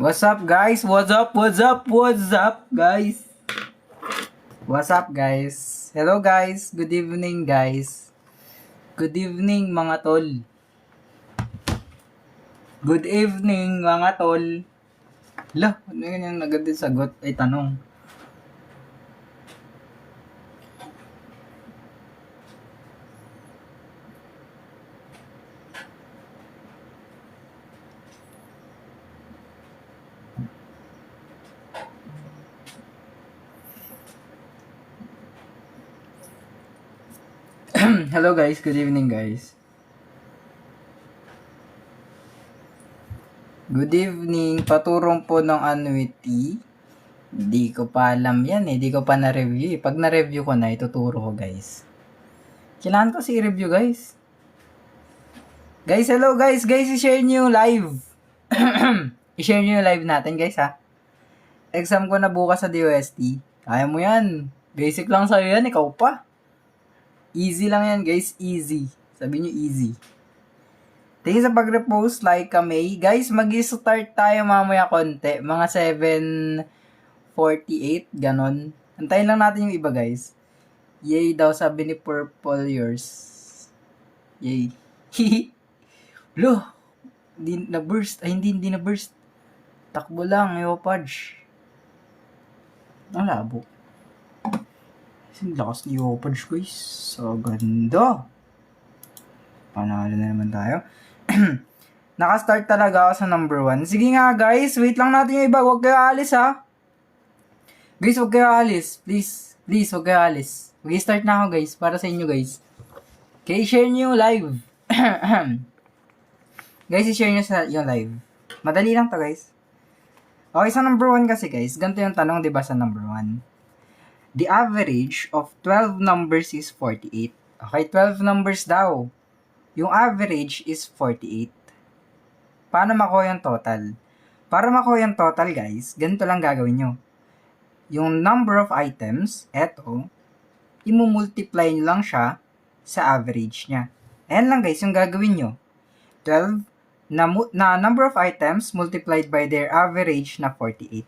What's up guys? What's up? What's up? What's up guys? What's up guys? Hello guys. Good evening guys. Good evening mga tol. Good evening mga tol. Lah, ano yun yung agad din sagot? Ay tanong. Hello guys, good evening guys. Good evening, paturong po ng annuity. Hindi ko pa alam yan eh, hindi ko pa na-review eh. Pag na-review ko na, ituturo ko guys. Kailangan ko i-review guys. Guys, hello guys, i-share nyo live. I-share nyo yung live natin guys ha. Exam ko na bukas sa DOST. Kaya mo yan. Basic lang sa'yo yan, ikaw pa. Easy lang yan guys, easy. Sabi nyo easy. Thank you sa pag-repost, like kami. Guys, mag-start tayo mamaya konti. Mga 7:48, ganon. Antayin lang natin yung iba guys. Yay daw, sabi ni Purple Yours. Yay. Lo, hindi na-burst. Ay, hindi na-burst. Takbo lang, yo Pudge. Ang labo. Ang lakas ni Yopage guys. So, ganda. Panalo na naman tayo. Naka-start talaga ako sa number 1. Sige nga guys, wait lang natin yung iba. Huwag kayo alis ha. Guys, huwag kayo alis. Please, huwag kayo alis. Mag-start na ako guys, para sa inyo guys. Okay, share nyo yung live. Guys, i-share nyo yung live. Madali lang to guys. Okay, sa number 1 kasi guys, ganito yung tanong diba sa number 1. The average of 12 numbers is 48. Okay, 12 numbers daw. Yung average is 48. Paano makuha yung total? Para makuha yung total, guys, ganito lang gagawin nyo. Yung number of items, eto, imumultiply nyo lang siya sa average niya. Ayan lang, guys, yung gagawin nyo. 12 na number of items multiplied by their average na 48.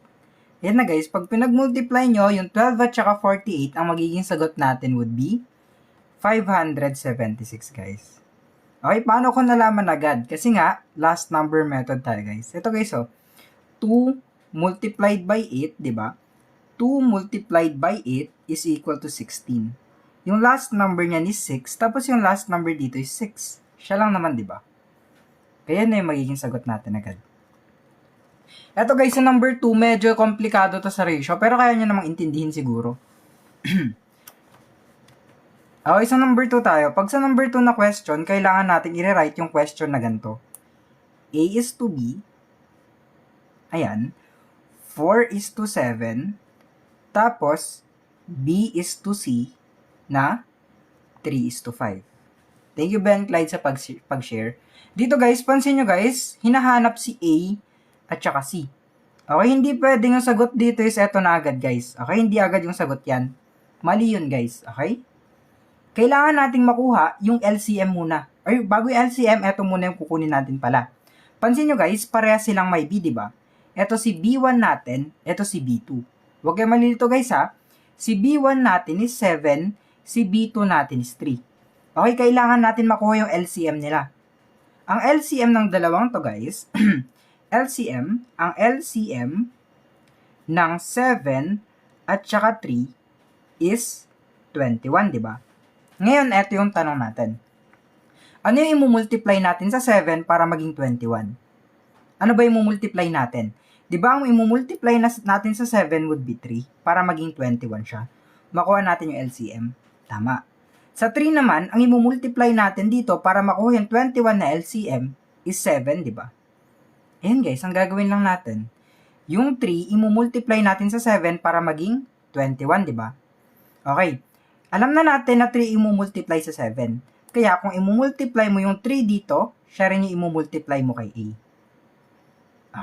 Yan na guys, pag pinag-multiply nyo, yung 12 at saka 48, ang magiging sagot natin would be 576 guys. Okay, paano ko nalaman agad? Kasi nga, last number method tayo guys. Ito guys, 2 multiplied by 8, di ba? 2 multiplied by 8 is equal to 16. Yung last number niyan is 6, tapos yung last number dito is 6. Siya lang naman, di ba? Kaya na yung magiging sagot natin agad. Eto guys, sa number 2, medyo komplikado to sa ratio, pero kaya nyo namang intindihin siguro. Okay, sa number 2 tayo. Pag sa number 2 na question, kailangan natin i-rewrite yung question na ganito. A is to B, ayan, 4 is to 7, tapos B is to C na 3 is to 5. Thank you Ben Clyde sa pag-share. Dito guys, pansin nyo guys, hinahanap si A at saka C. Okay, hindi pwedeng yung sagot dito is eto na agad guys. Okay, hindi agad yung sagot yan. Mali yun guys, okay? Kailangan nating makuha yung LCM muna. Or bago yung LCM, eto muna yung kukunin natin pala. Pansin nyo guys, pareha silang may B, diba? Eto si B1 natin, eto si B2. Huwag kayo malilito guys ha. Si B1 natin is 7, si B2 natin is 3. Okay, kailangan natin makuha yung LCM nila. Ang LCM ng dalawang to guys, ang LCM ng 7 at saka 3 is 21, di ba? Ngayon, eto yung tanong natin. Ano yung imumultiply natin sa 7 para maging 21? Ano ba yung imumultiply natin? Di ba ang imumultiply natin sa 7 would be 3 para maging 21 siya? Makuha natin yung LCM. Tama. Sa 3 naman, ang imumultiply natin dito para makuha yung 21 na LCM is 7, di ba? Ayan guys, ang gagawin lang natin, yung 3, imumultiply natin sa 7 para maging 21, di ba? Okay. Alam na natin na 3 imumultiply sa 7. Kaya kung imumultiply mo yung 3 dito, siya rin yung imumultiply mo kay A.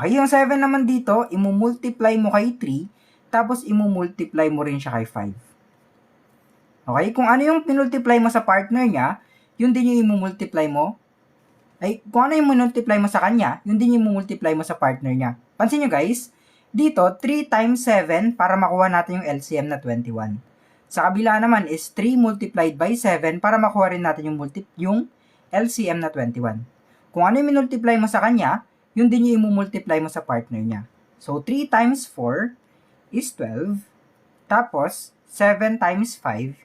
Okay, yung 7 naman dito, imumultiply mo kay 3, tapos imumultiply mo rin siya kay 5. Okay, kung ano yung pinultiply mo sa partner niya, yun din yung imumultiply mo. Ay, kung ano yung multiply mo sa kanya, yun din yung multiply mo sa partner niya. Pansin nyo guys, dito 3 times 7 para makuha natin yung LCM na 21. Sa kabila naman is 3 multiplied by 7 para makuha rin natin yung LCM na 21. Kung ano yung minultiply mo sa kanya, yun din yung imumultiply mo sa partner niya. So 3 times 4 is 12. Tapos 7 times 5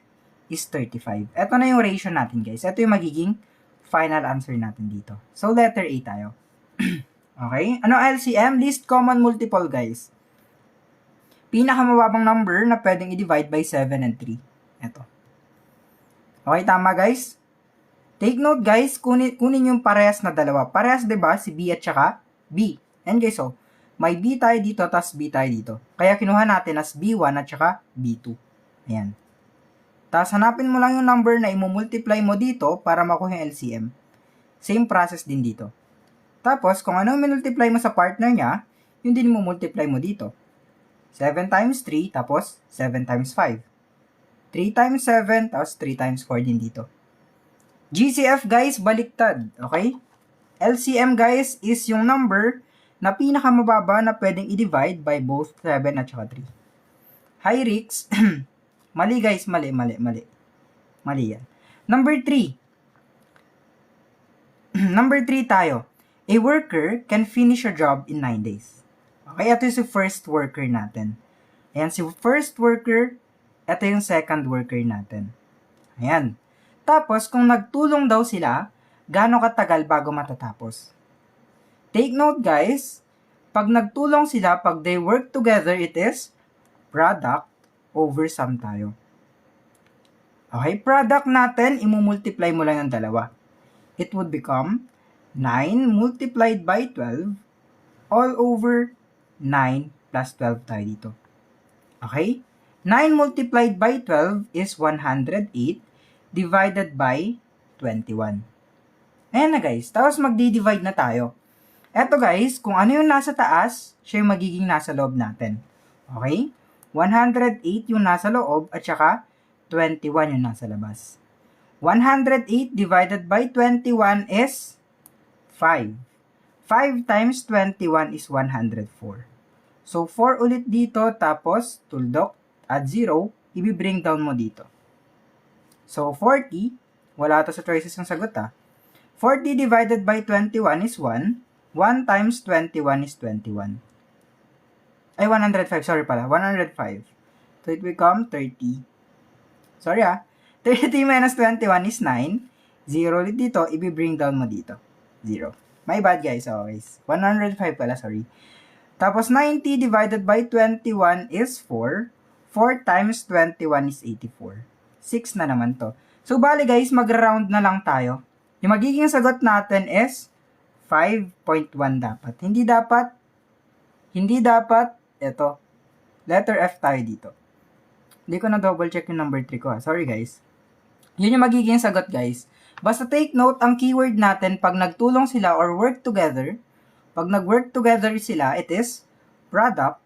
is 35. Ito na yung ratio natin guys. Ito yung magiging final answer natin dito. So letter A tayo. Okay? Ano LCM? Least common multiple guys. Pinakamababang number na pwedeng i-divide by 7 and 3. Ito. Okay, tama guys? Take note guys, kunin yung parehas na dalawa. Parehas 'di ba si B at saka B. And guys, so, may B tayo dito, tas B tayo dito. Kaya kinuha natin as B1 at saka B2. Ayan. Tapos hanapin mo lang yung number na imumultiply mo dito para makuha yung LCM. Same process din dito. Tapos, kung ano yung minultiply mo sa partner niya, yun din imumultiply mo dito. 7 times 3, tapos 7 times 5. 3 times 7, tapos 3 times 4 din dito. GCF guys, baliktad. Okay? LCM guys is yung number na pinakamababa na pwedeng i-divide by both 7 at saka 3. Hi Rix. Mali guys, mali. Mali yan. Number 3. Number 3 tayo. A worker can finish a job in 9 days. Okay, ito yung si first worker natin. Ayan, si first worker, ito yung second worker natin. Ayan. Tapos, kung nagtulong daw sila, gaano katagal bago matatapos? Take note guys, pag nagtulong sila, pag they work together, it is product over sum tayo. Okay, product natin, imumultiply mo lang yung dalawa. It would become 9 multiplied by 12 all over 9 plus 12 tayo dito. Okay? 9 multiplied by 12 is 108 divided by 21. Ayan na guys. Tapos magdi-divide na tayo. Eto guys, kung ano yung nasa taas, siya yung magiging nasa loob natin. Okay? 108 yung nasa loob at saka 21 yung nasa labas. 108 divided by 21 is 5. 5 times 21 is 104. So, 4 ulit dito, tapos, tuldok, at 0, i-bring down mo dito. So, 40, wala to sa choices ng sagot 40 divided by 21 is 1. 1 times 21 is 21. Ay, 105, sorry pala, 105. So, it become 30. Sorry 30 minus 21 is 9. 0 ulit dito, i-bring down mo dito. 0. My bad guys, always. 105 pala, sorry. Tapos 90 divided by 21 is 4. 4 times 21 is 84. 6 na naman to. So, bali guys, mag-round na lang tayo. Yung magiging sagot natin is 5.1 dapat. Hindi dapat, eto, letter F tayo dito. Hindi ko na double check yung number 3 ko Sorry guys. Yun yung magiging sagot guys. Basta take note, ang keyword natin, pag nagtulong sila or work together, pag nag-work together sila, it is product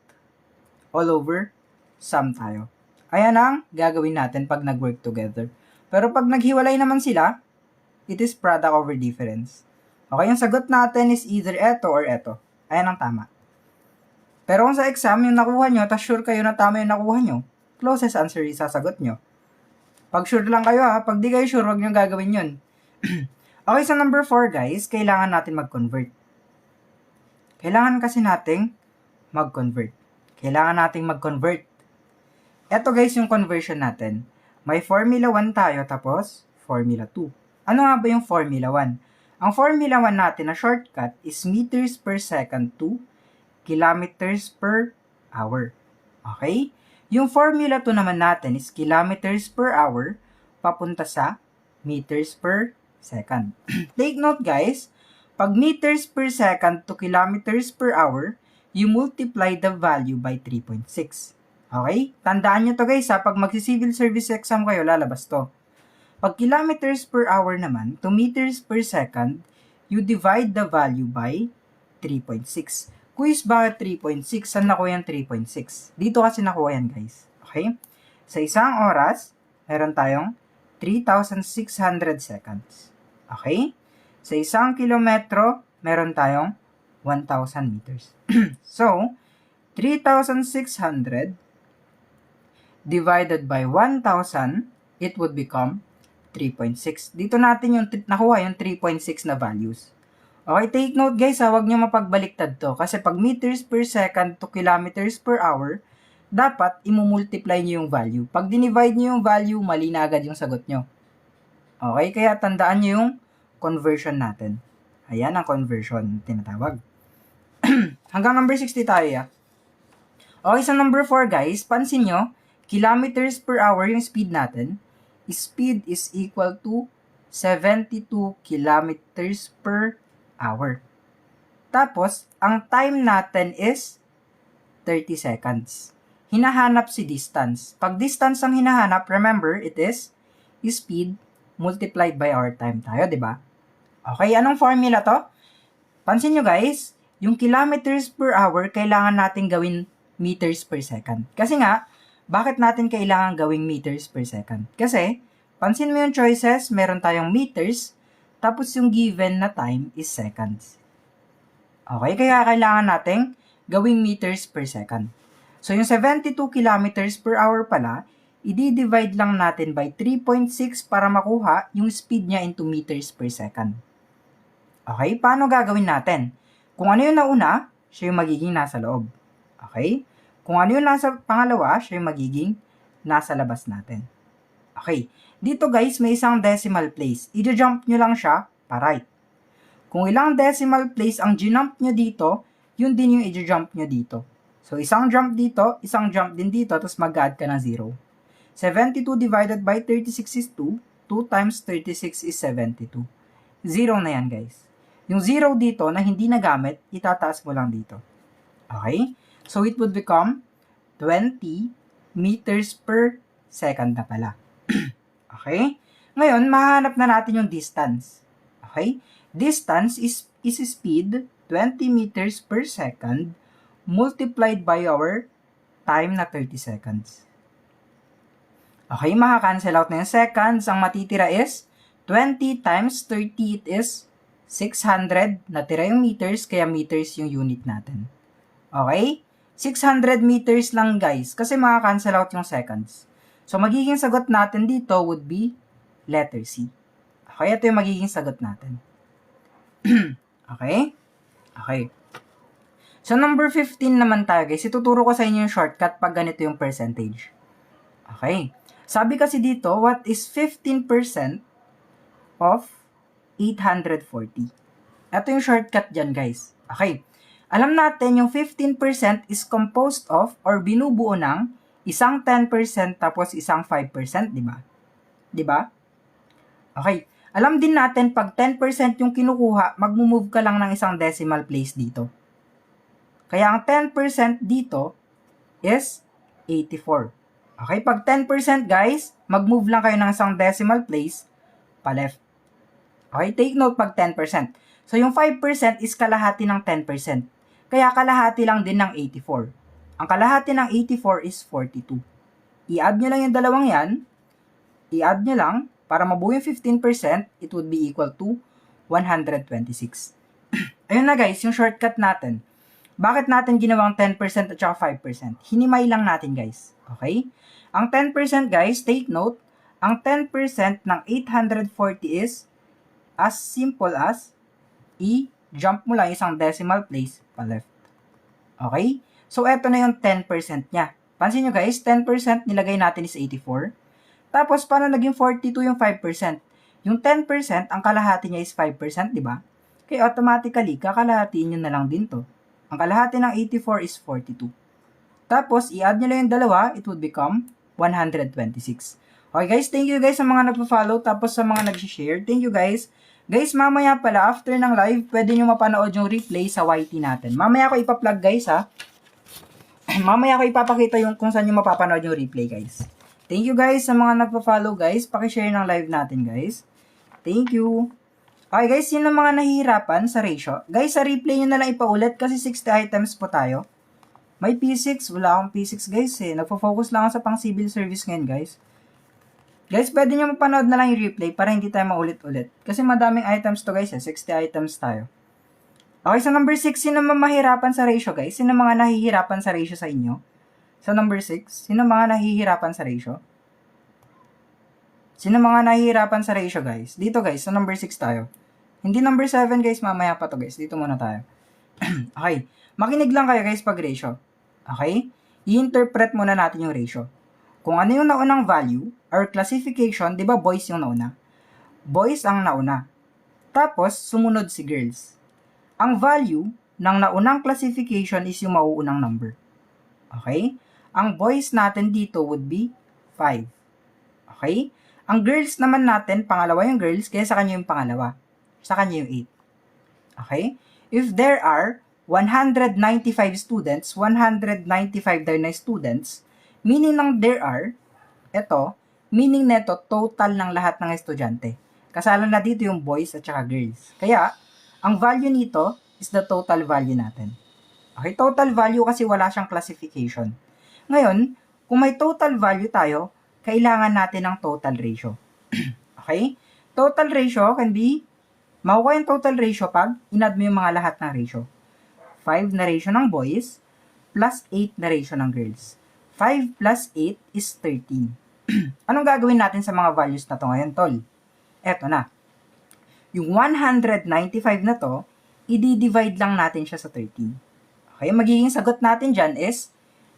all over sum tayo. Ayan ang gagawin natin pag nag-work together. Pero pag naghiwalay naman sila, it is product over difference. Okay, yung sagot natin is either eto or eto. Ayan ang tama. Pero kung sa exam, yung nakuha nyo, tas sure kayo na tama yung nakuha nyo, closest answer yung sasagot nyo. Pag sure lang kayo pag di kayo sure, wag nyo gagawin yun. Okay, sa number 4 guys, kailangan natin mag-convert. Kailangan kasi nating mag-convert. Eto guys yung conversion natin. May formula 1 tayo, tapos formula 2. Ano nga ba yung formula 1? Ang formula 1 natin na shortcut is meters per second to kilometers per hour. Okay? Yung formula 2 naman natin is kilometers per hour papunta sa meters per second. Take note guys, pag meters per second to kilometers per hour, you multiply the value by 3.6. Okay? Tandaan nyo to guys pag magsi-civil service exam kayo, lalabas to. Pag kilometers per hour naman, to meters per second, you divide the value by 3.6. Quiz, bakit 3.6? Saan nakuha yung 3.6? Dito kasi nakuha yan guys. Okay? Sa isang oras, meron tayong 3,600 seconds. Okay? Sa isang kilometro, meron tayong 1,000 meters. So, 3,600 divided by 1,000, it would become 3.6. Dito natin yung nakuha yung 3.6 na values. Okay, take note guys ha, huwag nyo mapagbaliktad to. Kasi pag meters per second to kilometers per hour, dapat imumultiply nyo yung value. Pag dinivide nyo yung value, mali na agad yung sagot nyo. Okay, kaya tandaan nyo yung conversion natin. Ayan ang conversion tinatawag. Hanggang number 60 tayo ya. Okay, sa number 4 guys, pansin nyo, kilometers per hour yung speed natin. Speed is equal to 72 kilometers per hour. Tapos, ang time natin is 30 seconds. Hinahanap si distance. Pag distance ang hinahanap, remember, it is speed multiplied by our time tayo, di ba? Okay, anong formula to? Pansin nyo guys, yung kilometers per hour, kailangan natin gawin meters per second. Kasi nga, bakit natin kailangan gawing meters per second? Kasi, pansin mo yung choices, meron tayong meters, tapos yung given na time is seconds. Okay, kaya kailangan natin gawing meters per second. So, yung 72 kilometers per hour pala, i-divide lang natin by 3.6 para makuha yung speed niya into meters per second. Okay, paano gagawin natin? Kung ano yung nauna, siya yung magiging nasa loob. Okay? Kung ano yung nasa pangalawa, siya yung magiging nasa labas natin. Okay. Dito guys, may isang decimal place. I-jump nyo lang siya pa right. Kung ilang decimal place ang ginump nyo dito, yun din yung i-jump nyo dito. So, isang jump dito, isang jump din dito, tapos mag-add ka ng 0. 72 divided by 36 is 2. 2 times 36 is 72. 0 na yan guys. Yung 0 dito na hindi nagamit, itataas mo lang dito. Okay? So, it would become 20 meters per second na pala. Okay? Ngayon, mahanap na natin yung distance. Okay? Distance is speed, 20 meters per second, multiplied by our time na 30 seconds. Okay, makakancel out na yung seconds. Ang matitira is 20 times 30, it is 600. Natira yung meters, kaya meters yung unit natin. Okay? 600 meters lang guys, kasi makakancel out yung seconds. So, magiging sagot natin dito would be letter C. Okay, ito yung magiging sagot natin. Okay? Okay. So, number 15 naman tayo guys. Ituturo ko sa inyo yung shortcut pag ganito yung percentage. Okay. Sabi kasi dito, what is 15% of 840? Ito yung shortcut dyan guys. Okay. Alam natin yung 15% is composed of or binubuo ng isang 10% tapos isang 5%, di ba? Di ba? Okay. Alam din natin pag 10% yung kinukuha, magmo-move ka lang ng isang decimal place dito. Kaya ang 10% dito is 84. Okay, pag 10% guys, mag-move lang kayo ng isang decimal place pa left. Okay, take note pag 10%. So yung 5% is kalahati ng 10%. Kaya kalahati lang din ng 84. Ang kalahati ng 84 is 42. I-add nyo lang yung dalawang yan. I-add nyo lang. Para mabuo yung 15%, it would be equal to 126. Ayun na guys, yung shortcut natin. Bakit natin ginawang 10% at saka 5%? Hinimay lang natin guys. Okay? Ang 10% guys, take note, ang 10% ng 840 is as simple as i-jump mo lang isang decimal place pa left. Okay? So, eto na yung 10% niya. Pansin nyo guys, 10% nilagay natin is 84. Tapos, paano naging 42 yung 5%? Yung 10%, ang kalahati niya is 5%, di ba? Kaya automatically, kakalahatiin nyo na lang din to. Ang kalahati ng 84 is 42. Tapos, i-add nyo lang yung dalawa, it would become 126. Okay guys, thank you guys sa mga nagpa-follow, tapos sa mga nag-share. Thank you guys. Guys, mamaya pala, after ng live, pwede nyo mapanood yung replay sa YT natin. Mamaya ko ipa-plug guys ha. Mamaya ko ipapakita yung kung saan nyo mapapanood yung replay guys. Thank you guys sa mga nagpa-follow guys. Paki-share ng live natin guys. Thank you. Okay guys, yun ang mga nahihirapan sa ratio. Guys, sa replay nyo na lang ipaulit kasi 60 items po tayo. May P6. Wala akong P6 guys eh. Nagpo-focus lang ako sa pang civil service ngayon guys. Guys, pwede nyo mapanood na lang yung replay para hindi tayo maulit-ulit. Kasi madaming items to guys eh. 60 items tayo. Okay, sa number 6, sino mahirapan sa ratio, guys? Sino mga nahihirapan sa ratio sa inyo? Sa number 6, sino mga nahihirapan sa ratio? Sino mga nahihirapan sa ratio, guys? Dito, guys, sa number 6 tayo. Hindi number 7, guys, mamaya pa to, guys. Dito muna tayo. Okay, makinig lang kayo, guys, pag ratio. Okay? I-interpret muna natin yung ratio. Kung ano yung naunang value or classification, di ba boys yung nauna? Boys ang nauna. Tapos, sumunod si girls. Ang value ng naunang classification is yung mauunang number. Okay? Ang boys natin dito would be 5. Okay? Ang girls naman natin, pangalawa yung girls, kaya sa kanya yung pangalawa. Sa kanya yung 8. Okay? If there are 195 students, 195 there na students, meaning ng there are, meaning neto, total ng lahat ng estudyante. Kasala na dito yung boys at saka girls. Kaya, ang value nito is the total value natin. Okay, total value kasi wala siyang classification. Ngayon, kung may total value tayo, kailangan natin ng total ratio. Okay? Total ratio can be, makukuha yung total ratio pag in-add mo yung mga lahat ng ratio. 5 na ratio ng boys, plus 8 na ratio ng girls. 5 plus 8 is 13. Anong gagawin natin sa mga values na to ngayon, tol? Eto na. Yung 195 na to, i-divide lang natin siya sa 13. Okay, magiging sagot natin dyan is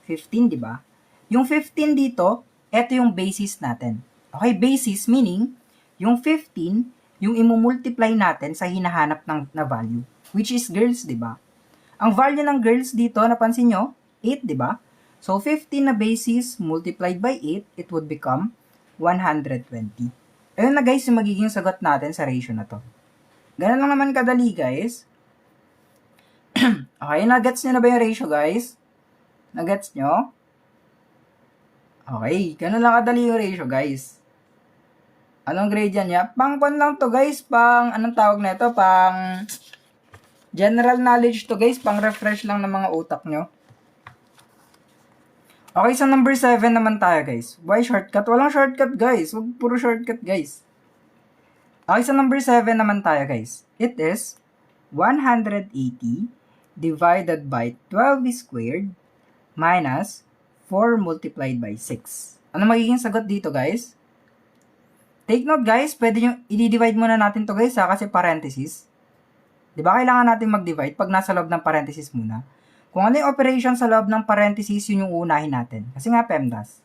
15, di ba? Yung 15 dito, eto yung basis natin. Okay, basis meaning, yung 15, yung imumultiply natin sa hinahanap na value, which is girls, di ba? Ang value ng girls dito, napansin nyo, 8, di ba? So, 15 na basis multiplied by 8, it would become 120. Ayun na guys, yung magiging sagot natin sa ratio na to. Ganun lang naman kadali, guys. Okay, nagets nyo na ba yung ratio, guys? Nagets nyo? Okay, ganun lang kadali yung ratio, guys. Anong grade yan niya? Pang-pan lang to, guys. Anong tawag na ito? General knowledge to, guys. Pang-refresh lang ng mga utak nyo. Okay, sa number 7 naman tayo, guys. Why shortcut? Walang shortcut, guys. Huwag puro shortcut, guys. Okay, sa number 7 naman tayo, guys. It is 180 divided by 12 squared minus 4 multiplied by 6. Ano magiging sagot dito, guys? Take note, guys. Pwede nyo, i-divide muna natin to, guys, ha, kasi parenthesis. Di ba kailangan natin mag-divide pag nasa loob ng parenthesis muna? Kung ano yung operation sa loob ng parenthesis, yun yung uunahin natin. Kasi nga, PEMDAS.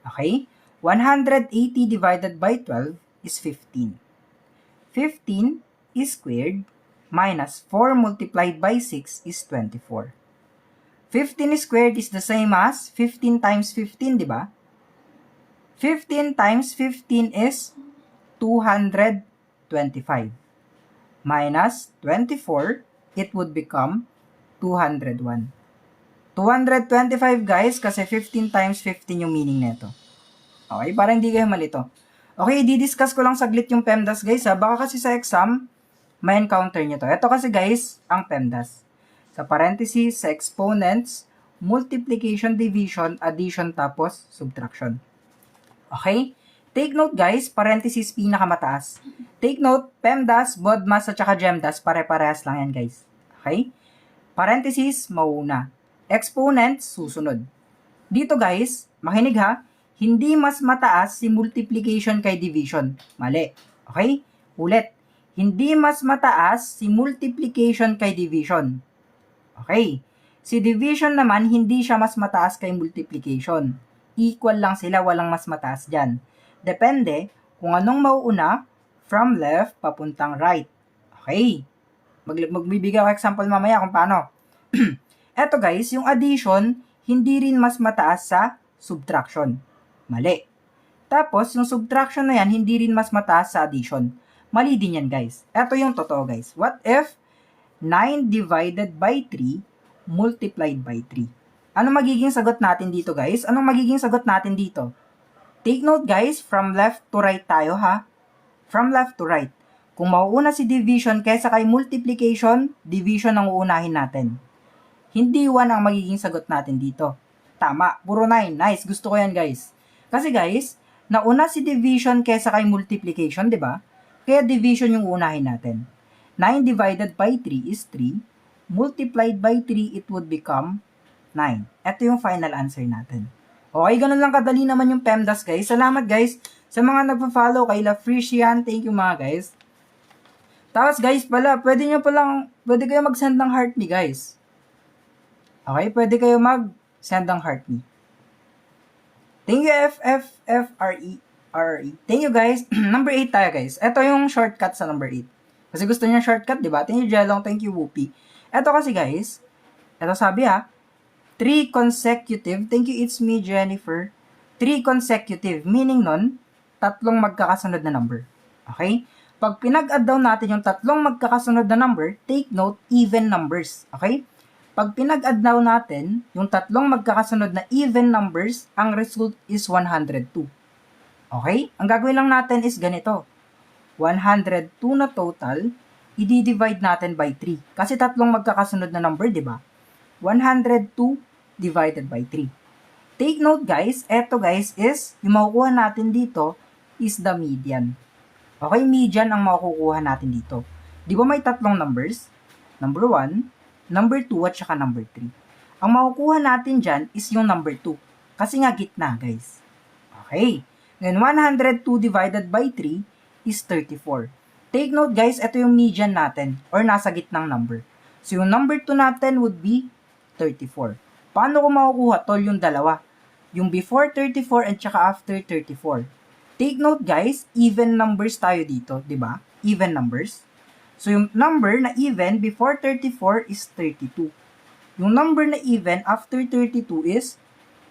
Okay? 180 divided by 12 is 15. 15 is squared minus 4 multiplied by 6 is 24. 15 squared is the same as 15 times 15, di ba? 15 times 15 is 225. Minus 24, it would become 201. 225, guys, kasi 15 times 15 yung meaning nito. Okay, para hindi kayo malito. Okay, di-discuss ko lang saglit yung PEMDAS, guys, ha. Baka kasi sa exam, may encounter nyo to. Ito kasi, guys, ang PEMDAS. Sa parenthesis, sa exponents, multiplication, division, addition, tapos subtraction. Okay? Take note, guys, parenthesis pinakamataas. Take note, PEMDAS, BODMAS, at saka GEMDAS, pare-parehas lang yan, guys. Okay? Parenthesis, mauna. Exponents, susunod. Dito, guys, makinig ha, hindi mas mataas si multiplication kay division. Mali. Okay? Ulit. Hindi mas mataas si multiplication kay division. Okay. Si division naman, hindi siya mas mataas kay multiplication. Equal lang sila, walang mas mataas dyan. Depende kung anong mauuna from left papuntang right. Okay. Magbibigay ako example mamaya kung paano. Eto guys, yung addition, hindi rin mas mataas sa subtraction. Mali. Tapos, yung subtraction na yan, hindi rin mas mataas sa addition. Mali din yan, guys. Ito yung totoo, guys. What if 9 divided by 3 multiplied by 3? Ano magiging sagot natin dito, guys? Anong magiging sagot natin dito? Take note, guys, from left to right tayo, ha? From left to right. Kung mauuna si division kaysa kay multiplication, division ang uunahin natin. Hindi 1 ang magiging sagot natin dito. Tama, puro 9. Nice, gusto ko yan, guys. Kasi guys, nauna si division kaysa kay multiplication, di ba? Kaya division yung unahin natin. 9 divided by 3 is 3. Multiplied by 3, it would become 9. Ito yung final answer natin. Okay, ganun lang kadali naman yung PEMDAS, guys. Salamat, guys, sa mga nagpa-follow kay La Frisian. Thank you, mga guys. Tapos, guys, pwede kayo mag-send ng heart me, guys. Okay, pwede kayo mag-send ng heart me. Thank you, FFFRE. Thank you, guys. Number 8 tayo, guys. Ito yung shortcut sa number 8. Kasi gusto niya shortcut, di ba? Thank you, Jelong. Thank you, Whoopi. Ito kasi, guys. Ito sabi, 3 consecutive. Thank you, it's me, Jennifer. 3 consecutive. Meaning nun, tatlong magkakasunod na number. Okay? Pag pinag-add down natin yung tatlong magkakasunod na number, take note, even numbers. Okay? Pag pinag-add down natin yung tatlong magkakasunod na even numbers, ang result is 102. Okay? Ang gagawin lang natin is ganito. 102 na total, i-divide natin by 3. Kasi tatlong magkakasunod na number, di ba? 102 divided by 3. Take note, guys, eto, guys, is, yung makukuha natin dito is the median. Okay, median ang makukuha natin dito. Di ba may tatlong numbers? Number 1, number 2, at saka number 3. Ang makukuha natin dyan is yung number 2. Kasi nga gitna, guys. Okay. Ngayon, 102 divided by 3 is 34. Take note, guys, ito yung median natin or nasa gitnang number. So, yung number 2 natin would be 34. Paano ko makukuha, tol, yung dalawa? Yung before 34 and saka after 34. Take note, guys, even numbers tayo dito, di ba? Even numbers. So, yung number na even before 34 is 32. Yung number na even after 32 is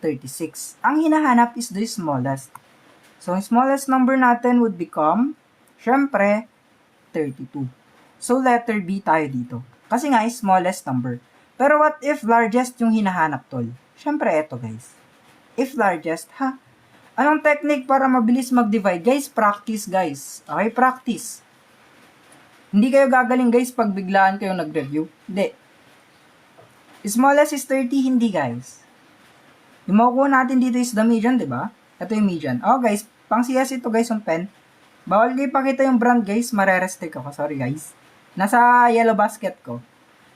36. Ang hinahanap is the smallest. So, ang smallest number natin would become, syempre, 32. So, letter B tayo dito. Kasi nga, smallest number. Pero what if largest yung hinahanap, tol? Syempre, eto, guys. If largest, anong technique para mabilis mag-divide? Guys, practice, guys. Okay, practice. Hindi kayo gagaling, guys, pag biglaan kayo nag-review. Hindi. Smallest is 30, hindi, guys. Yung makukuha natin dito is the median, di ba? Ito yung median. Oh, guys, pang CS ito, guys, yung pen. Bawal kayo pakita yung brand, guys. Mare-restrict ako. Sorry, guys. Nasa yellow basket ko.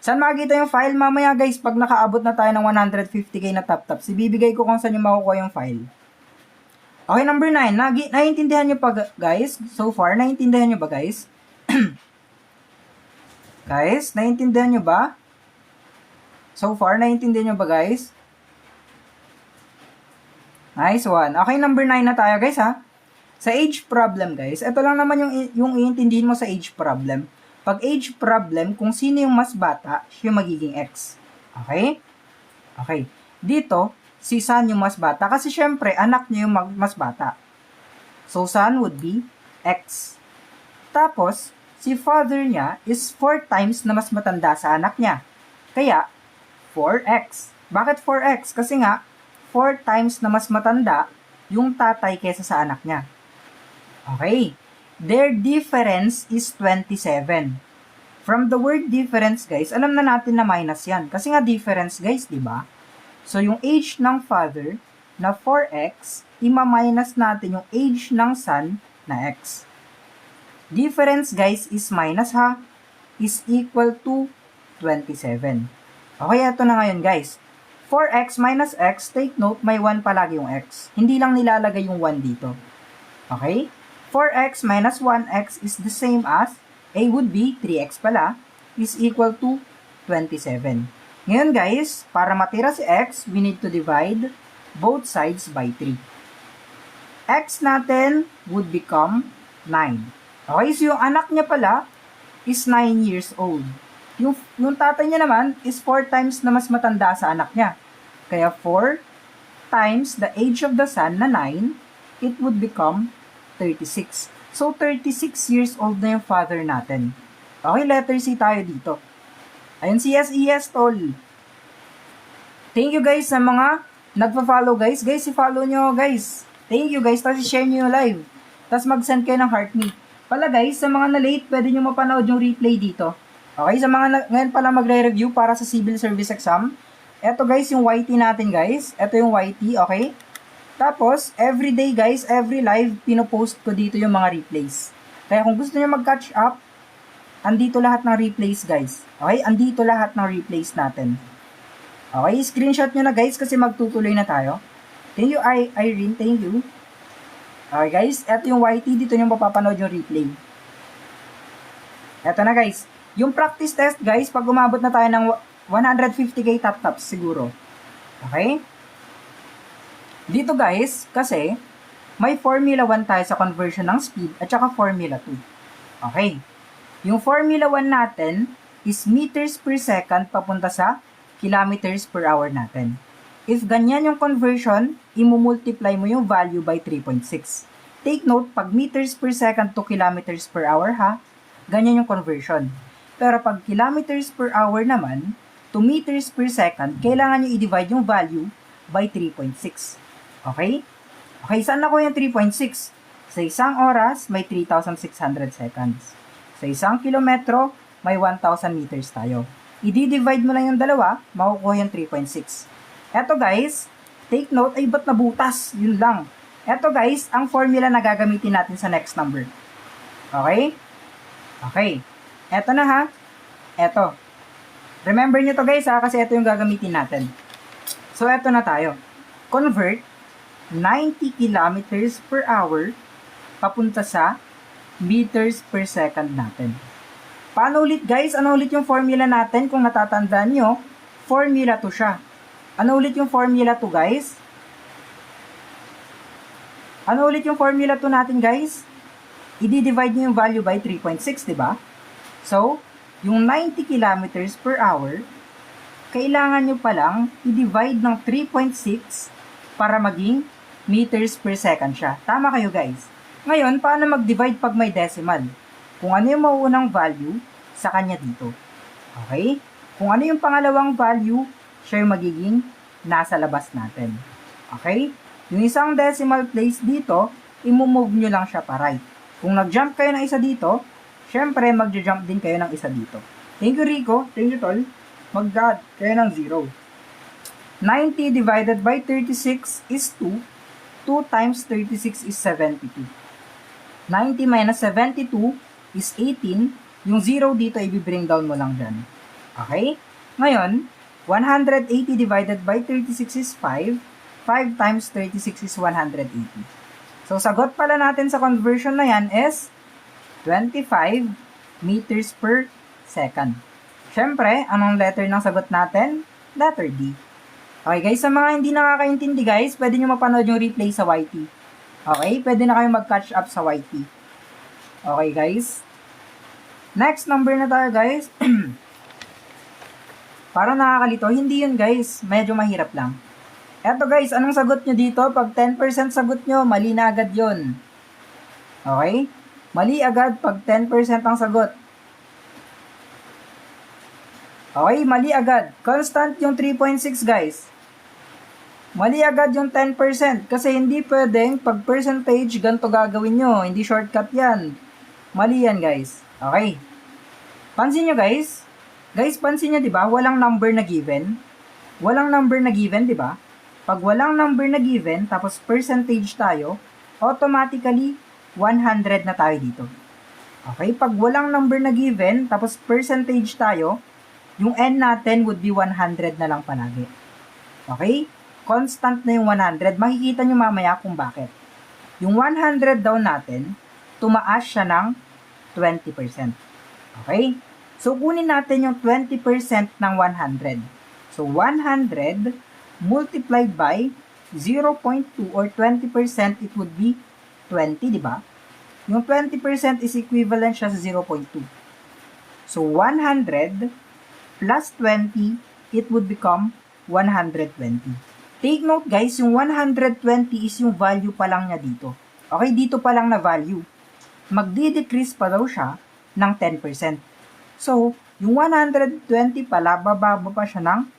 Saan makikita yung file? Mamaya, guys, pag nakaabot na tayo ng 150k na top-top, ibibigay ko kung saan yung makukuha yung file. Okay, number 9. Naiintindihan nyo pa, guys? So far, naiintindihan nyo ba, guys? Guys, naiintindihan nyo ba? So far, naiintindihan nyo ba, guys? Nice one. Okay, number 9 na tayo, guys, Sa age problem, guys, ito lang naman yung iintindihin mo sa age problem. Pag age problem, kung sino yung mas bata, siya magiging X. Okay? Okay. Dito, si San yung mas bata. Kasi syempre, anak niya yung mas bata. So, San would be X. Tapos, si father niya is 4 times na mas matanda sa anak niya. Kaya, 4X. Bakit 4X? Kasi nga, 4 times na mas matanda yung tatay kesa sa anak niya. Okay. Their difference is 27. From the word difference, guys, alam na natin na minus yan. Kasi nga difference, guys, di ba? So, yung age ng father na 4x, ima-minus natin yung age ng son na x. Difference, guys, is minus, is equal to 27. Okay, ito na ngayon, guys. 4x minus x, take note, may 1 palagi yung x. Hindi lang nilalagay yung 1 dito. Okay? 4x minus 1x is the same as, A would be 3x pala, is equal to 27. Ngayon, guys, para matira si x, we need to divide both sides by 3. X natin would become 9. Okay, so yung anak niya pala is 9 years old. Yung tatay niya naman is 4 times na mas matanda sa anak niya. Kaya 4 times the age of the son na 9, it would become 36. So, 36 years old na yung father natin. Okay, letter C tayo dito. Ayun, CSES, tol. Thank you, guys, sa mga nagpa-follow, guys. Guys, i-follow nyo, guys. Thank you, guys. Tapos, i-share nyo yung live. Tapos, mag-send kayo ng heart me. Pala, guys, sa mga na-late, pwede nyo mapanood yung replay dito. Okay, sa mga ngayon pala magre-review para sa civil service exam. Eto, guys, yung YT natin, guys. Eto yung YT, okay? Tapos, everyday, guys, every live, pinopost ko dito yung mga replays. Kaya kung gusto niyo mag-catch up, andito lahat ng replace guys. Okay, andito lahat ng replace natin. Okay, screenshot nyo na guys kasi magtutuloy na tayo. Thank you Irene, thank you. Okay guys, eto yung YT, dito nyo mapapanood yung replay. Eto na guys, yung practice test guys, pag umabot na tayo ng 150k tap-taps siguro. Okay? Dito guys, kasi may Formula 1 tayo sa conversion ng speed at saka Formula 2. Okay. Yung Formula 1 natin is meters per second papunta sa kilometers per hour natin. If ganyan yung conversion, imumultiply mo yung value by 3.6. Take note, pag meters per second to kilometers per hour ha, ganyan yung conversion. Pero pag kilometers per hour naman, to meters per second, kailangan nyo i-divide yung value by 3.6. Okay? Okay, saan nakuha yung 3.6? Sa isang oras, may 3,600 seconds. Sa isang kilometro, may 1,000 meters tayo. I-divide mo lang yung dalawa, makukuha yung 3.6. Eto guys, take note, ay ba't nabutas? Yun lang. Eto guys, ang formula na gagamitin natin sa next number. Okay? Okay. Eto na ha. Eto. Remember nyo to guys ha, kasi eto yung gagamitin natin. So eto na tayo. Convert 90 kilometers per hour papunta sa meters per second natin. Paano ulit guys? Ano ulit yung formula natin? Kung natatandaan nyo, formula 2 siya. Ano ulit yung formula 2 guys? Ano ulit yung formula 2 natin guys? I-divide nyo yung value by 3.6, diba? So, yung 90 kilometers per hour, kailangan nyo palang i-divide ng 3.6 para maging meters per second siya. Tama kayo guys. Ngayon, paano mag-divide pag may decimal? Kung ano yung mauunang value sa kanya dito. Okay? Kung ano yung pangalawang value, siya yung magiging nasa labas natin. Okay? Yung isang decimal place dito, imumove nyo lang siya pa right. Kung nag-jump kayo ng isa dito, syempre mag-jump din kayo ng isa dito. Thank you Rico. Thank you Tol. Mag-add kayo ng 0. 90 divided by 36 is 2. 2 times 36 is 72. 90 minus 72 is 18. Yung 0 dito, i-bring down mo lang dyan. Okay? Ngayon, 180 divided by 36 is 5. 5 times 36 is 180. So, sagot pala natin sa conversion na yan is 25 meters per second. Siyempre, anong letter ng sagot natin? Letter D. Okay guys, sa mga hindi nakakaintindi guys, pwede nyo mapanood yung replay sa YT. Okay, pwede na kayo mag-catch up sa YT. Okay guys. Next number na tayo guys. Para nakakalito, hindi yun guys. Medyo mahirap lang. Eto guys, anong sagot nyo dito? Pag 10% sagot nyo, mali na agad yun. Okay? Mali agad pag 10% ang sagot. Okay, mali agad. Constant yung 3.6 guys. Mali agad yung 10% kasi hindi pwedeng pag percentage ganito gagawin nyo. Hindi shortcut yan. Mali yan guys. Okay. Pansin nyo guys. Guys, pansin nyo diba? Walang number na given. Walang number na given diba? Pag walang number na given, tapos percentage tayo, automatically 100 na tayo dito. Okay, pag walang number na given, tapos percentage tayo, yung n natin would be 100 na lang palagi. Okay? Constant na yung 100. Makikita nyo mamaya kung bakit. Yung 100 daw natin, tumaas siya ng 20%. Okay? So, kunin natin yung 20% ng 100. So, 100 multiplied by 0.2 or 20%, it would be 20, di ba? Yung 20% is equivalent siya sa 0.2. So, 100 plus 20, it would become 120. Take note guys, yung 120 is yung value pa lang niya dito. Okay, dito pa lang na value. Magdi-decrease pa daw siya ng 10%. So, yung 120 pala, bababa pa siya ng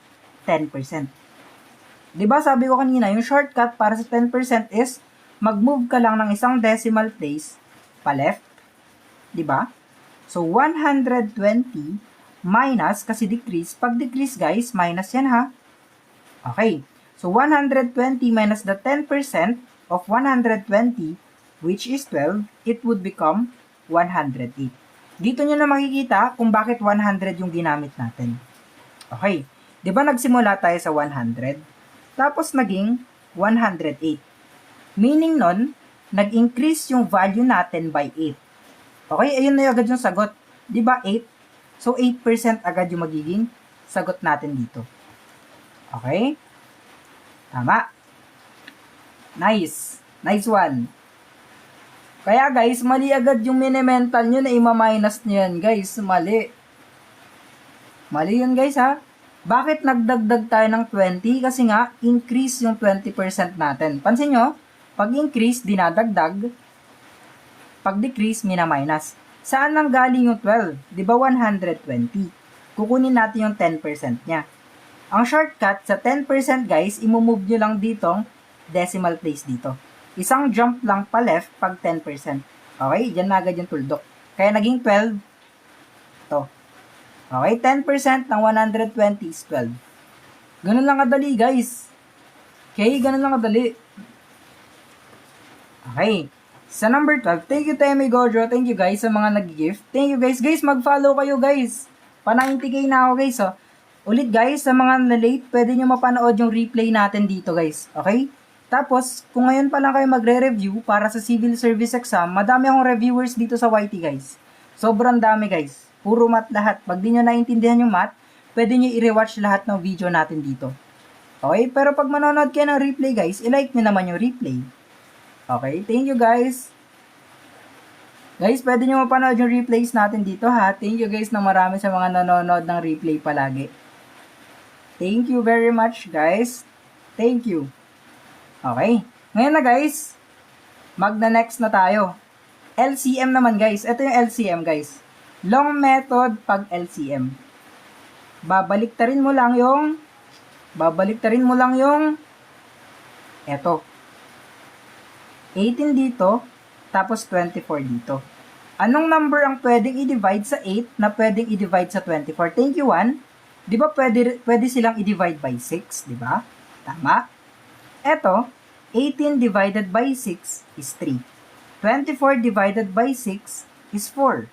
10%. Diba sabi ko kanina, yung shortcut para sa 10% is mag-move ka lang ng isang decimal place pa left. Diba? So, 120 minus, kasi decrease. Pag decrease guys, minus yan ha. Okay. So, 120 minus the 10% of 120, which is 12, it would become 108. Dito nyo na makikita kung bakit 100 yung ginamit natin. Okay. Di ba nagsimula tayo sa 100? Tapos naging 108. Meaning nun, nag-increase yung value natin by 8. Okay, ayun na agad yung sagot. Di ba 8? So 8% agad yung magiging sagot natin dito. Okay? Tama. Nice. Nice one. Kaya guys, mali agad yung mini-mental nyo na ima-minus nyo yan guys. Mali. Mali yun guys ha. Bakit nagdagdag tayo ng 20? Kasi nga, increase yung 20% natin. Pansin nyo, pag increase, dinadagdag. Pag decrease, mina-minus. Saan nang galing yung 12? Di ba 120? Kukunin natin yung 10% niya. Ang shortcut sa 10% guys, imumove nyo lang ditong decimal place dito. Isang jump lang pa left pag 10%. Okay, dyan na agad yung tuldok. Kaya naging 12. Ito. Okay, 10% ng 120 is 12. Ganun lang kadali guys. Okay, ganun lang kadali. Okay. Sa number 12, thank you Temi Gojo. Thank you guys sa mga nag-gift. Thank you guys. Guys, mag-follow kayo guys. Pa 90k na ako guys. Oh. Ulit guys, sa mga na-late, pwede nyo mapanood yung replay natin dito guys. Okay? Tapos, kung ngayon pa lang kayo magre-review para sa civil service exam, madami akong reviewers dito sa YT guys. Sobrang dami guys. Puro math lahat. Pag di nyo naintindihan yung math, pwede nyo i-rewatch lahat ng video natin dito. Okay? Pero pag manonood kayo ng replay guys, i-like nyo naman yung replay. Okay? Thank you guys. Guys, pwede nyo mapanood yung replays natin dito ha. Thank you guys na marami sa mga nanonood ng replay palagi. Thank you very much guys. Thank you. Okay. Ngayon na guys, magna-next na tayo. LCM naman guys. Ito yung LCM guys. Long method pag LCM. Babaliktarin mo lang yung eto. 18 dito, tapos 24 dito. Anong number ang pwedeng i-divide sa 8 na pwedeng i-divide sa 24? Thank you, 1. Di ba pwede silang i-divide by 6, di ba? Tama. Eto, 18 divided by 6 is 3. 24 divided by 6 is 4.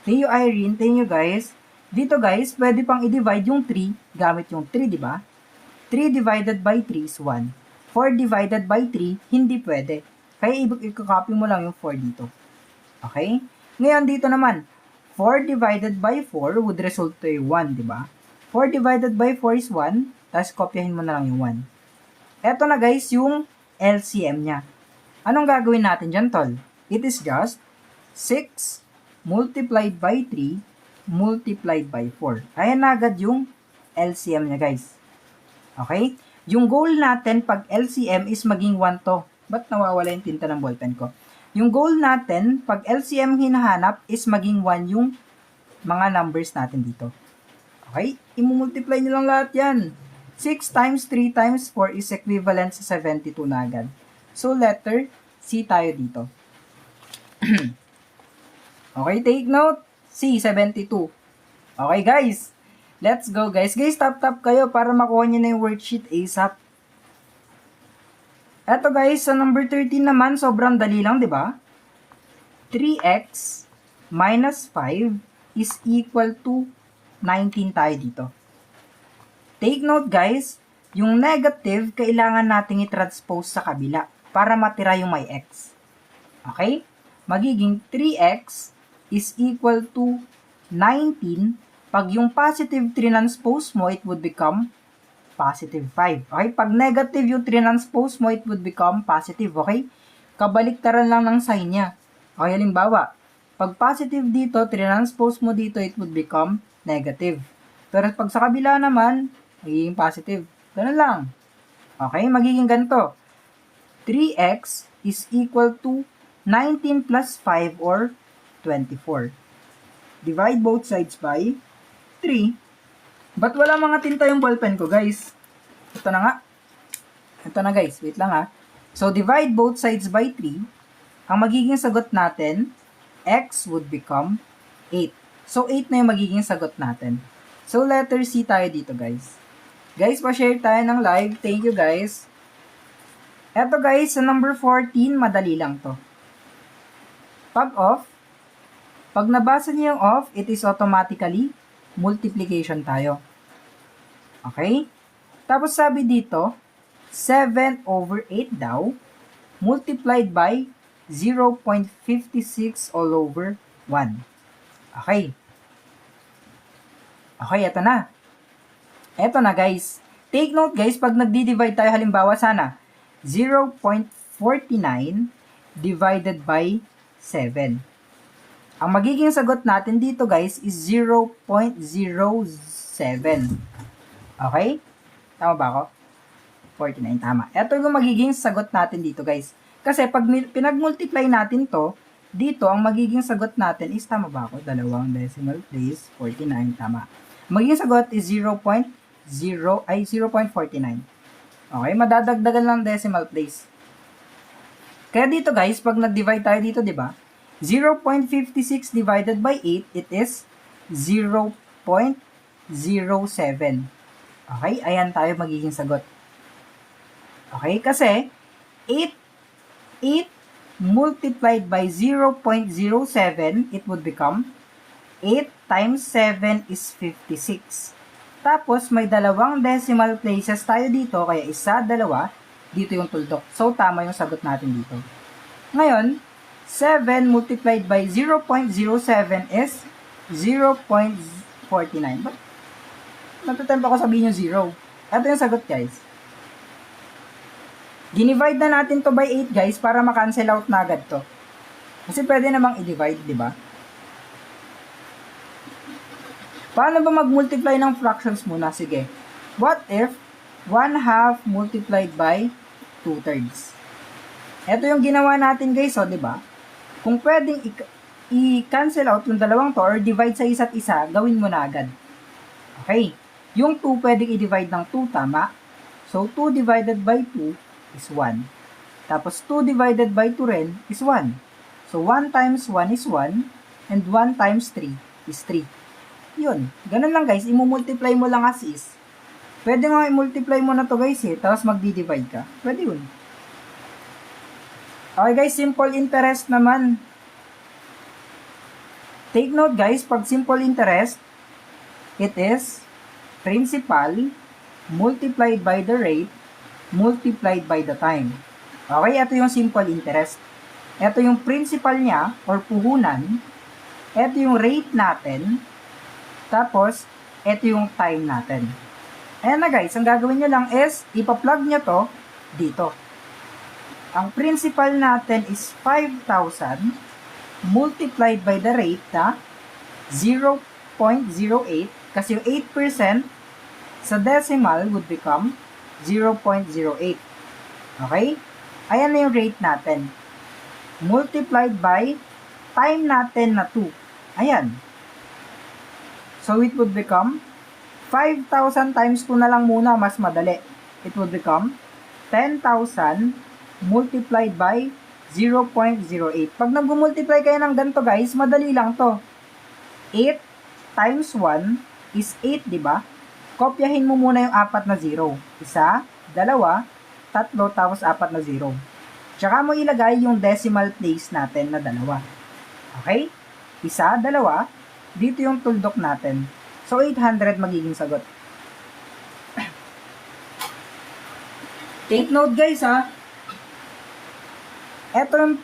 Thank you, Irene. Thank you, guys. Dito, guys, pwede pang i-divide yung 3 gamit yung 3, di ba? 3 divided by 3 is 1. 4 divided by 3, hindi pwede. Kaya i-copy mo lang yung 4 dito. Okay? Ngayon, dito naman, 4 divided by 4 would result to a 1, di ba? 4 divided by 4 is 1, tapos kopyahin mo na lang yung 1. Eto na guys, yung LCM niya. Anong gagawin natin dyan, tol? It is just 6 multiplied by 3 multiplied by 4. Ayan na agad yung LCM niya, guys. Okay? Yung goal natin pag LCM is maging 1 to. Ba't nawawala yung tinta ng ballpen ko? Yung goal natin pag LCM hinahanap is maging 1 yung mga numbers natin dito. Okay? Imumultiply nyo lang lahat yan. 6 times 3 times 4 is equivalent sa 72 na agad. So, letter C tayo dito. Okay, take note. C, 72. Okay, guys. Let's go, guys. Guys, tap kayo para makuha nyo na yung worksheet ASAP. Eto, guys, sa number 13 naman, sobrang dali lang, di ba? 3x minus 5 is equal to 19 tayo dito. Take note guys, yung negative, kailangan nating i-transpose sa kabila para matira yung may x. Okay? Magiging 3x is equal to 19. Pag yung positive transpose mo, it would become positive 5. Okay? Pag negative yung transpose mo, it would become positive. Okay? Kabaliktaran lang ng sign niya. Okay, halimbawa, pag positive dito, transpose mo dito, it would become negative. Pero pag sa kabila naman, magiging positive. Ganun lang. Okay, magiging ganito. 3x is equal to 19 plus 5 or 24. Divide both sides by 3. Ba't wala mga tinta yung ballpen ko, guys? Ito na nga. Ito na, guys. Wait lang ha. So, divide both sides by 3. Ang magiging sagot natin, x would become 8. So, 8 na yung magiging sagot natin. So, letter C tayo dito, guys. Guys, pa-share tayo ng live. Thank you, guys. Eto, guys, sa number 14, madali lang to. Pag off, Pag nabasa niyo yung off, it is automatically multiplication tayo. Okay? Tapos sabi dito, 7/8 daw, multiplied by 0.56 all over 1. Okay. Okay, eto na. Eto na guys. Take note guys, pag nagdi-divide tayo halimbawa sana, 0.49 divided by 7. Ang magiging sagot natin dito guys is 0.07. Okay? Tama ba ako? 49, tama. Ito yung magiging sagot natin dito guys. Kasi pag pinag-multiply natin to, dito ang magiging sagot natin is, tama ba ako? Dalawang decimal place, 49, tama. Magiging sagot is 0.49. Okay, madadagdagan lang decimal place. Kaya dito guys, pag nag-divide tayo dito, di ba? 0.56 divided by 8, it is 0.07. Okay, ayan tayo magiging sagot. Okay, kasi 8 multiplied by 0.07, it would become 8 times 7 is 56. Tapos, may dalawang decimal places tayo dito, kaya isa, dalawa, dito yung tuldok. So, tama yung sagot natin dito. Ngayon, 7 multiplied by 0.07 is 0.49. But, natatempa ko sabihin yung 0. Ito yung sagot, guys. Dinivide na natin to by 8, guys, para ma-cancel out na agad to. Kasi pwede namang i-divide, di ba? Paano ba mag-multiply ng fractions muna? Sige. What if 1/2 multiplied by 2/3? Ito yung ginawa natin, guys, di ba? Kung pwedeng i-cancel out yung dalawang to or divide sa isa't isa, gawin mo na agad. Okay. Yung 2 pwedeng i-divide ng 2, tama? So, 2 divided by 2 is 1. Tapos, 2 divided by 2 rin is 1. So, 1 times 1 is 1, and 1 times 3 is 3. Yun. Ganun lang, guys. I-multiply mo lang as is. Pwede nga i-multiply mo na to, guys, tapos magdi-divide ka. Pwede yun. Okay, guys. Simple interest naman. Take note, guys. Pag simple interest, it is principal multiplied by the rate multiplied by the time. Okay, ito yung simple interest. Ito yung principal niya or puhunan. Ito yung rate natin. Tapos, ito yung time natin. Ayan na guys, ang gagawin nyo lang is ipa-plug nyo to dito. Ang principal natin is 5,000 multiplied by the rate na 0.08 kasi yung 8% sa decimal would become 0.08. Okay? Ayan na yung rate natin. Multiplied by time natin na 2. Ayan. So, it would become 5,000 times 2 na lang muna, mas madali. It would become 10,000 multiplied by 0.08. Pag nag-multiply kayo ng ganito guys, madali lang to. 8 times 1 is 8, di ba? Kopyahin mo muna yung 4 na 0. 1, 2, 3, tapos 4 na 0. Tsaka mo ilagay yung decimal place natin na 2. Okay? 1, 2, dito yung tuldok natin. So, 800 magiging sagot. Take note guys ha. Eto,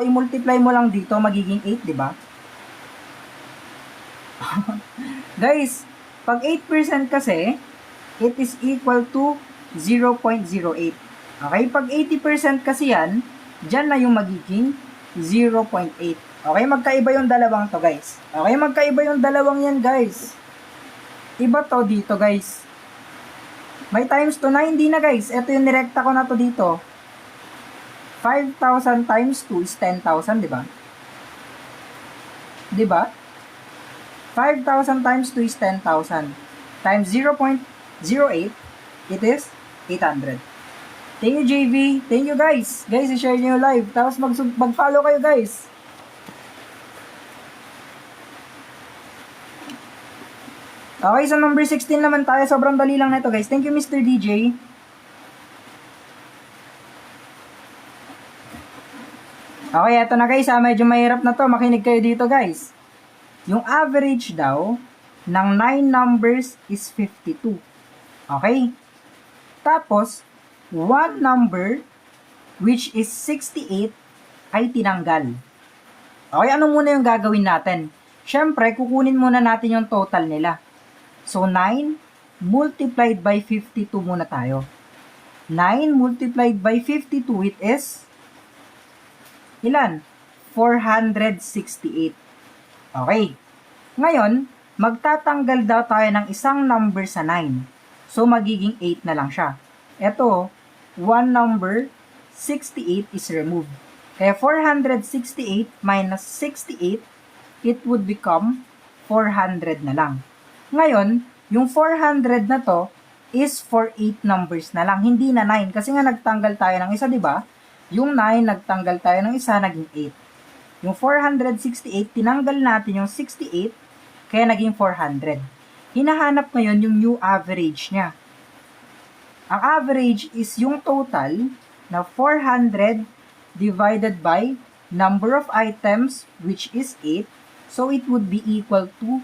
i-multiply mo lang dito, magiging 8, di ba? Guys, pag 8% kasi, it is equal to 0.08. Okay? Pag 80% kasi yan, dyan na yung magiging 0.8. Okay? Magkaiba yung dalawang to, guys. Okay? Magkaiba yung dalawang yan, guys. Iba to dito, guys. May times to na, hindi na, guys. Ito yung nirekta ko na to dito. 5,000 times 2 is 10,000, di ba? Di ba? 5,000 times 2 is 10,000. Times 0.08, it is 800. Thank you, JV. Thank you, guys. Guys, i-share nyo live. Tapos mag-follow kayo, guys. Okay, so number 16 naman tayo. Sobrang dali lang na ito, guys. Thank you, Mr. DJ. Okay, eto na guys ha. Medyo mahirap na to. Makinig kayo dito guys. Yung average daw ng 9 numbers is 52. Okay? Tapos, one number which is 68 ay tinanggal. Okay, ano muna yung gagawin natin? Siyempre, kukunin muna natin yung total nila. So, 9 multiplied by 52 muna tayo. 9 multiplied by 52, it is ilan? 468. Okay. Ngayon, magtatanggal daw tayo ng isang number sa 9. So, magiging 8 na lang siya. Ito, one number, 68 is removed. Kaya 468 minus 68, it would become 400 na lang. Ngayon, yung 400 na to is for 8 numbers na lang, hindi na 9. Kasi nga nagtanggal tayo ng isa, di ba? Yung 9, nagtanggal tayo ng isa, naging 8. Yung 468, tinanggal natin yung 68, kaya naging 400. Hinahanap ngayon yung new average niya. Ang average is yung total na 400 divided by number of items, which is 8. So, it would be equal to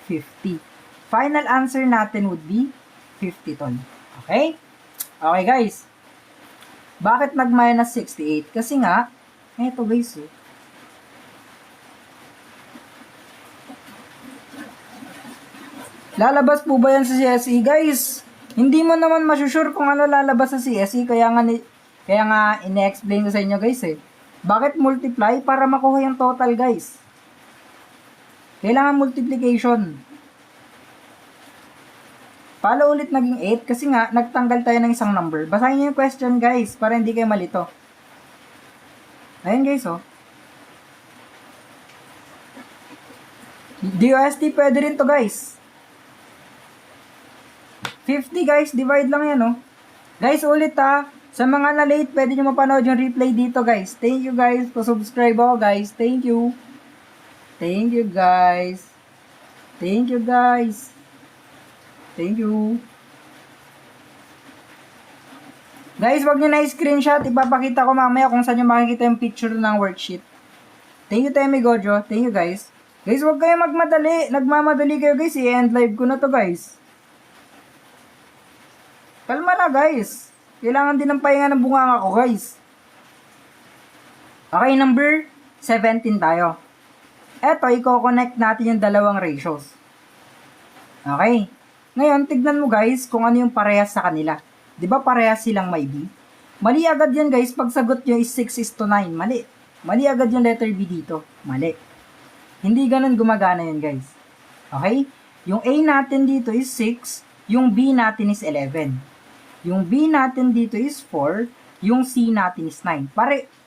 50. Final answer natin would be 50 tol. Okay? Okay guys. Bakit nag-minus 68? Kasi nga, eto guys lalabas po ba yan sa CSE guys? Hindi mo naman masusure kung ano lalabas sa CSE, kaya nga ine-explain ko sa inyo guys Bakit multiply? Para makuha yung total guys. Kailangan multiplication. Paano ulit naging 8? Kasi nga, nagtanggal tayo ng isang number. Basahin niyo yung question guys, para hindi kayo malito. Ayun guys DOST pwede rin to guys. 50 guys, divide lang yan Guys, ulit sa mga na-late, pwede nyo mapanood yung replay dito guys. Thank you guys, pa-subscribe ako guys. Thank you. Thank you guys. Thank you guys. Thank you. Guys, wag nyo na i-screenshot. Ipapakita ko mamaya kung saan nyo makikita yung picture ng worksheet. Thank you, Temi Gojo. Thank you guys. Guys, wag kayo magmadali. Nagmamadali kayo guys. I-end live ko na to guys. Kalma na guys. Kailangan din ng pahinga ng bunganga ko guys. Okay, number 17 tayo. Eto, i-connect natin yung dalawang ratios. Okay. Ngayon, tignan mo guys kung ano yung parehas sa kanila. Diba parehas silang may B? Mali agad yan guys. Pag sagot nyo is 6:9. Mali. Mali agad yung letter B dito. Mali. Hindi ganun gumagana yun guys. Okay? Yung A natin dito is 6. Yung B natin is 11. Yung B natin dito is 4. Yung C natin is 9.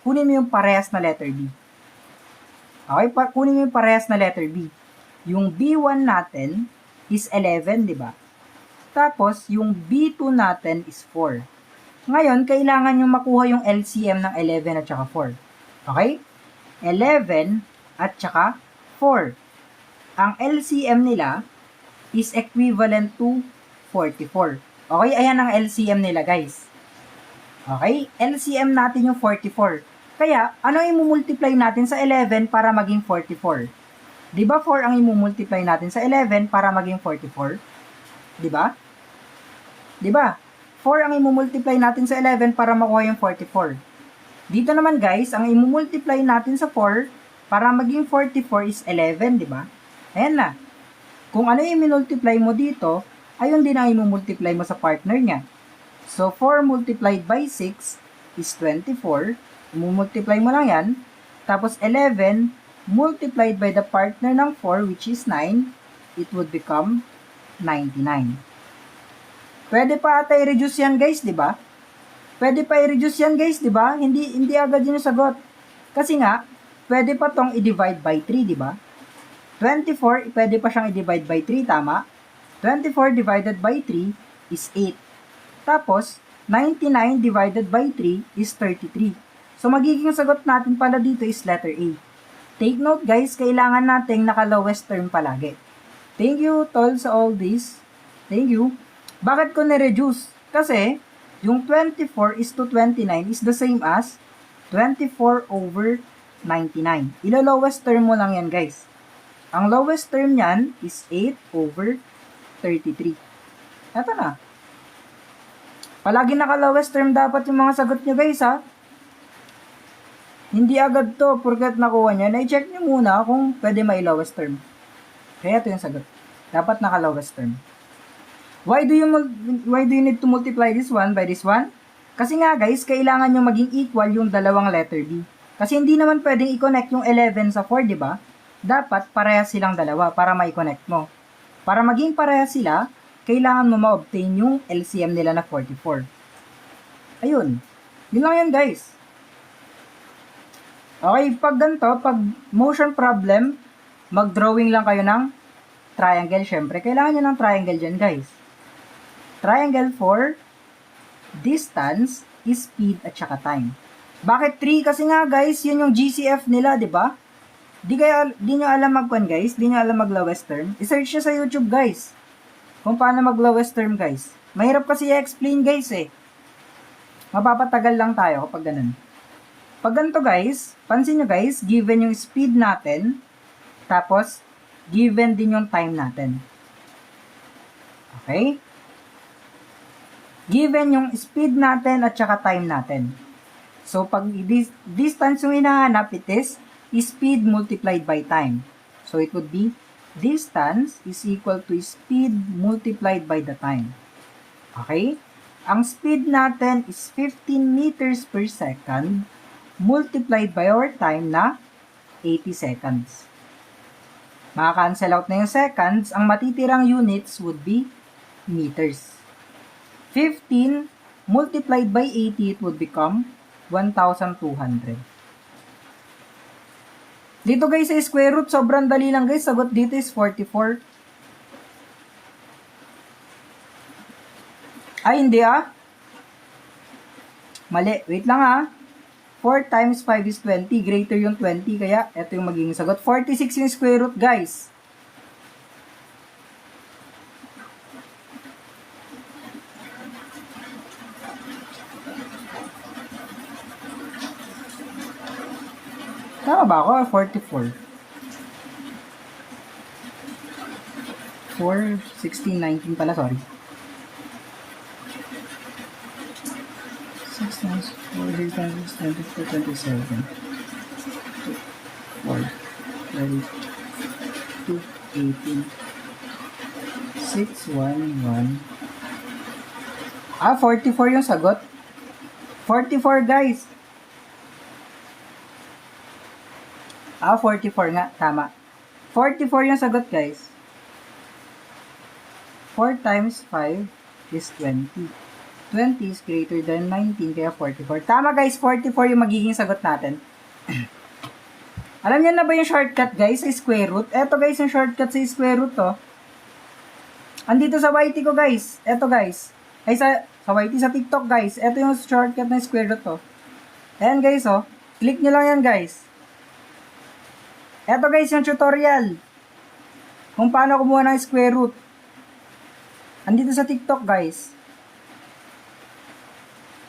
Kunin mo yung parehas na letter B. Okay? Kunin mo yung parehas na letter B. Yung B1 natin is 11, di ba? Tapos, yung B2 natin is 4. Ngayon, kailangan nyo makuha yung LCM ng 11 at saka 4. Okay? 11 at saka 4. Ang LCM nila is equivalent to 44. Okay? Ayan ang LCM nila, guys. Okay? LCM natin yung 44. Kaya, ano yung multiply natin sa 11 para maging 44? Di ba 4 ang i-multiply natin sa 11 para maging 44? Di ba? Di ba? 4 ang i-multiply natin sa 11 para makuha yung 44. Dito naman guys, ang i-multiply natin sa 4 para maging 44 is 11, di ba? Ayan na. Kung ano yung i-multiply mo dito, ayun din ang i-multiply mo sa partner niya. So, 4 multiplied by 6 is 24. I-multiply mo lang yan. Tapos, 11 multiplied by the partner ng 4, which is 9, it would become 99. Pwede pa ata i-reduce yan guys, di ba? Pwede pa i-reduce yan guys, di ba? Hindi agad yun yung sagot. Kasi nga, pwede pa tong i-divide by 3, di ba? 24, pwede pa siyang i-divide by 3, tama? 24 divided by 3 is 8. Tapos, 99 divided by 3 is 33. So, magiging sagot natin pala dito is letter A. Take note guys, kailangan nating naka-lowest term palagi. Thank you, tol, sa all this. Thank you. Bakit ko na-reduce? Kasi, yung 24 is to 29 is the same as 24 over 99. Ilo-lowest term mo lang yan, guys. Ang lowest term niyan is 8 over 33. Eto na. Palagi naka-lowest term dapat yung mga sagot nyo, guys, ha? Hindi agad to, porket nakuha nyo. Na-check nyo muna kung pwede may lowest term. Kaya ito yung sagot. Dapat naka-lowest term. Why do you need to multiply this one by this one? Kasi nga, guys, kailangan nyo maging equal yung dalawang letter B. Kasi hindi naman pwedeng i-connect yung 11 sa 4, di ba? Dapat parehas silang dalawa para ma-connect mo. Para maging parehas sila, kailangan mo ma-obtain yung LCM nila na 44. Ayun. Yun lang yan, guys. Okay, pag ganito, pag motion problem, mag-drawing lang kayo ng triangle. Syempre, kailangan nyo ng triangle dyan, guys. Triangle for distance, speed, at saka time. Bakit 3? Kasi nga, guys, yun yung GCF nila, di ba? Di nyo alam mag-1, guys. Di nyo alam mag-lowest term. I-search nyo sa YouTube, guys. Kung paano mag-lowest term, guys. Mahirap kasi i-explain, guys, eh. Mapapatagal lang tayo kapag ganun. Pag ganito, guys, pansin nyo, guys, given yung speed natin, tapos, given din yung time natin. Okay? Given yung speed natin at saka time natin. So, pag distance yung hinahanap, it is speed multiplied by time. So, it would be distance is equal to speed multiplied by the time. Okay? Ang speed natin is 15 meters per second multiplied by our time na 80 seconds. Maka-cancel out na yung seconds. Ang matitirang units would be meters. 15 multiplied by 80, it would become 1,200. Dito, guys, sa square root, sobrang dali lang, guys. Sagot dito is 44. Ay, hindi, ah. Mali. Wait lang, ah. 4 times 5 is 20. Greater yung 20. Kaya, ito yung magiging sagot. 46 yung square root, guys. Tama ba ako? 44. 4, 16, 19 pala, sorry. 6 times 4, 6 times 24, 27. 4, 32, 18. 6, 1, 1. 44 yung sagot. 44, guys. 44 nga. Tama. 44 yung sagot, guys. 4 times 5 is 20. 20 is greater than 19, kaya 44. Tama, guys. 44 yung magiging sagot natin. Alam niyo na ba yung shortcut, guys, sa square root? Eto, guys, yung shortcut sa square root, to. Andito sa YT ko, guys. Eto, guys. Ay, sa YT, sa TikTok, guys. Eto yung shortcut ng square root, to. Ayan, guys, oh. Click nyo lang yan, guys. Eto, guys, yung tutorial. Kung paano kumuha ng square root. Andito sa TikTok, guys.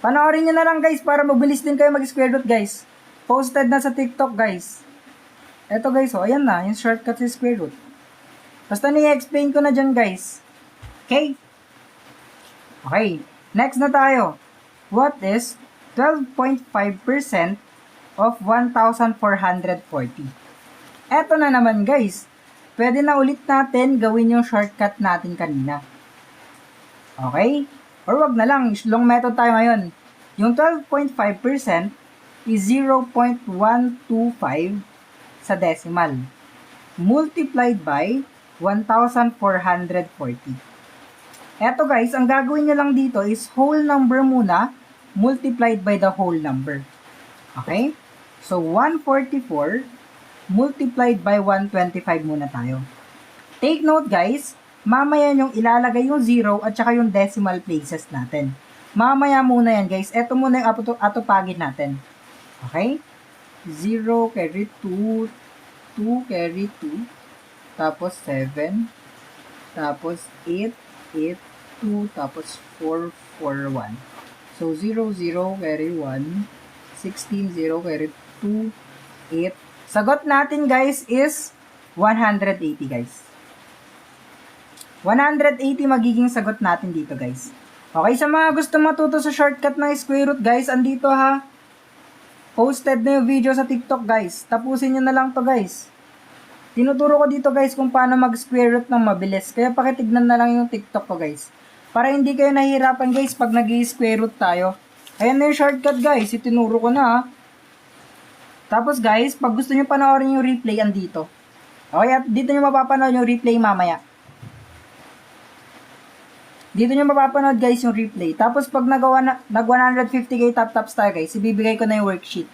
Panoorin nyo na lang, guys, para mabilis din kayo mag-square root, guys. Posted na sa TikTok, guys. Eto, guys, oh, ayan na, yung shortcut sa square root. Basta ni-explain ko na dyan, guys. Okay? Okay, next na tayo. What is 12.5% of 1,440? Eto na naman, guys. Pwede na ulit natin gawin yung shortcut natin kanina. Okay? Or wag na lang, long method tayo ngayon. Yung 12.5% is 0.125 sa decimal. Multiplied by 1,440. Eto, guys, ang gagawin nyo lang dito is whole number muna multiplied by the whole number. Okay? So, 144 multiplied by 125 muna tayo. Take note, guys, mamaya yung ilalagay yung 0 at saka yung decimal places natin. Mamaya muna yan, guys. Ito muna yung atupagin natin. Okay? 0 carry 2, 2 carry 2, tapos 7, tapos 8, 8, 2, tapos 4, 4, 1. So, 0, 0 carry 1, 16, 0 carry 2, 8. Sagot natin guys is 180 guys. 180 magiging sagot natin dito guys. Okay, sa mga gusto matuto sa shortcut ng square root guys, andito ha. Posted na yung video sa TikTok guys. Tapusin nyo na lang to guys. Tinuturo ko dito guys kung paano mag-square root ng mabilis. Kaya pakitignan na lang yung TikTok ko guys. Para hindi kayo nahihirapan guys pag nag-square root tayo. Ayan na yung shortcut guys. Itinuro ko na ha. Tapos guys, pag gusto nyo panoorin yung replay, andito. Okay, at dito nyo mapapanood yung replay mamaya. Dito nyo mapapanood guys yung replay. Tapos pag nag 150k tap-taps tayo guys, ibibigay ko na yung worksheet.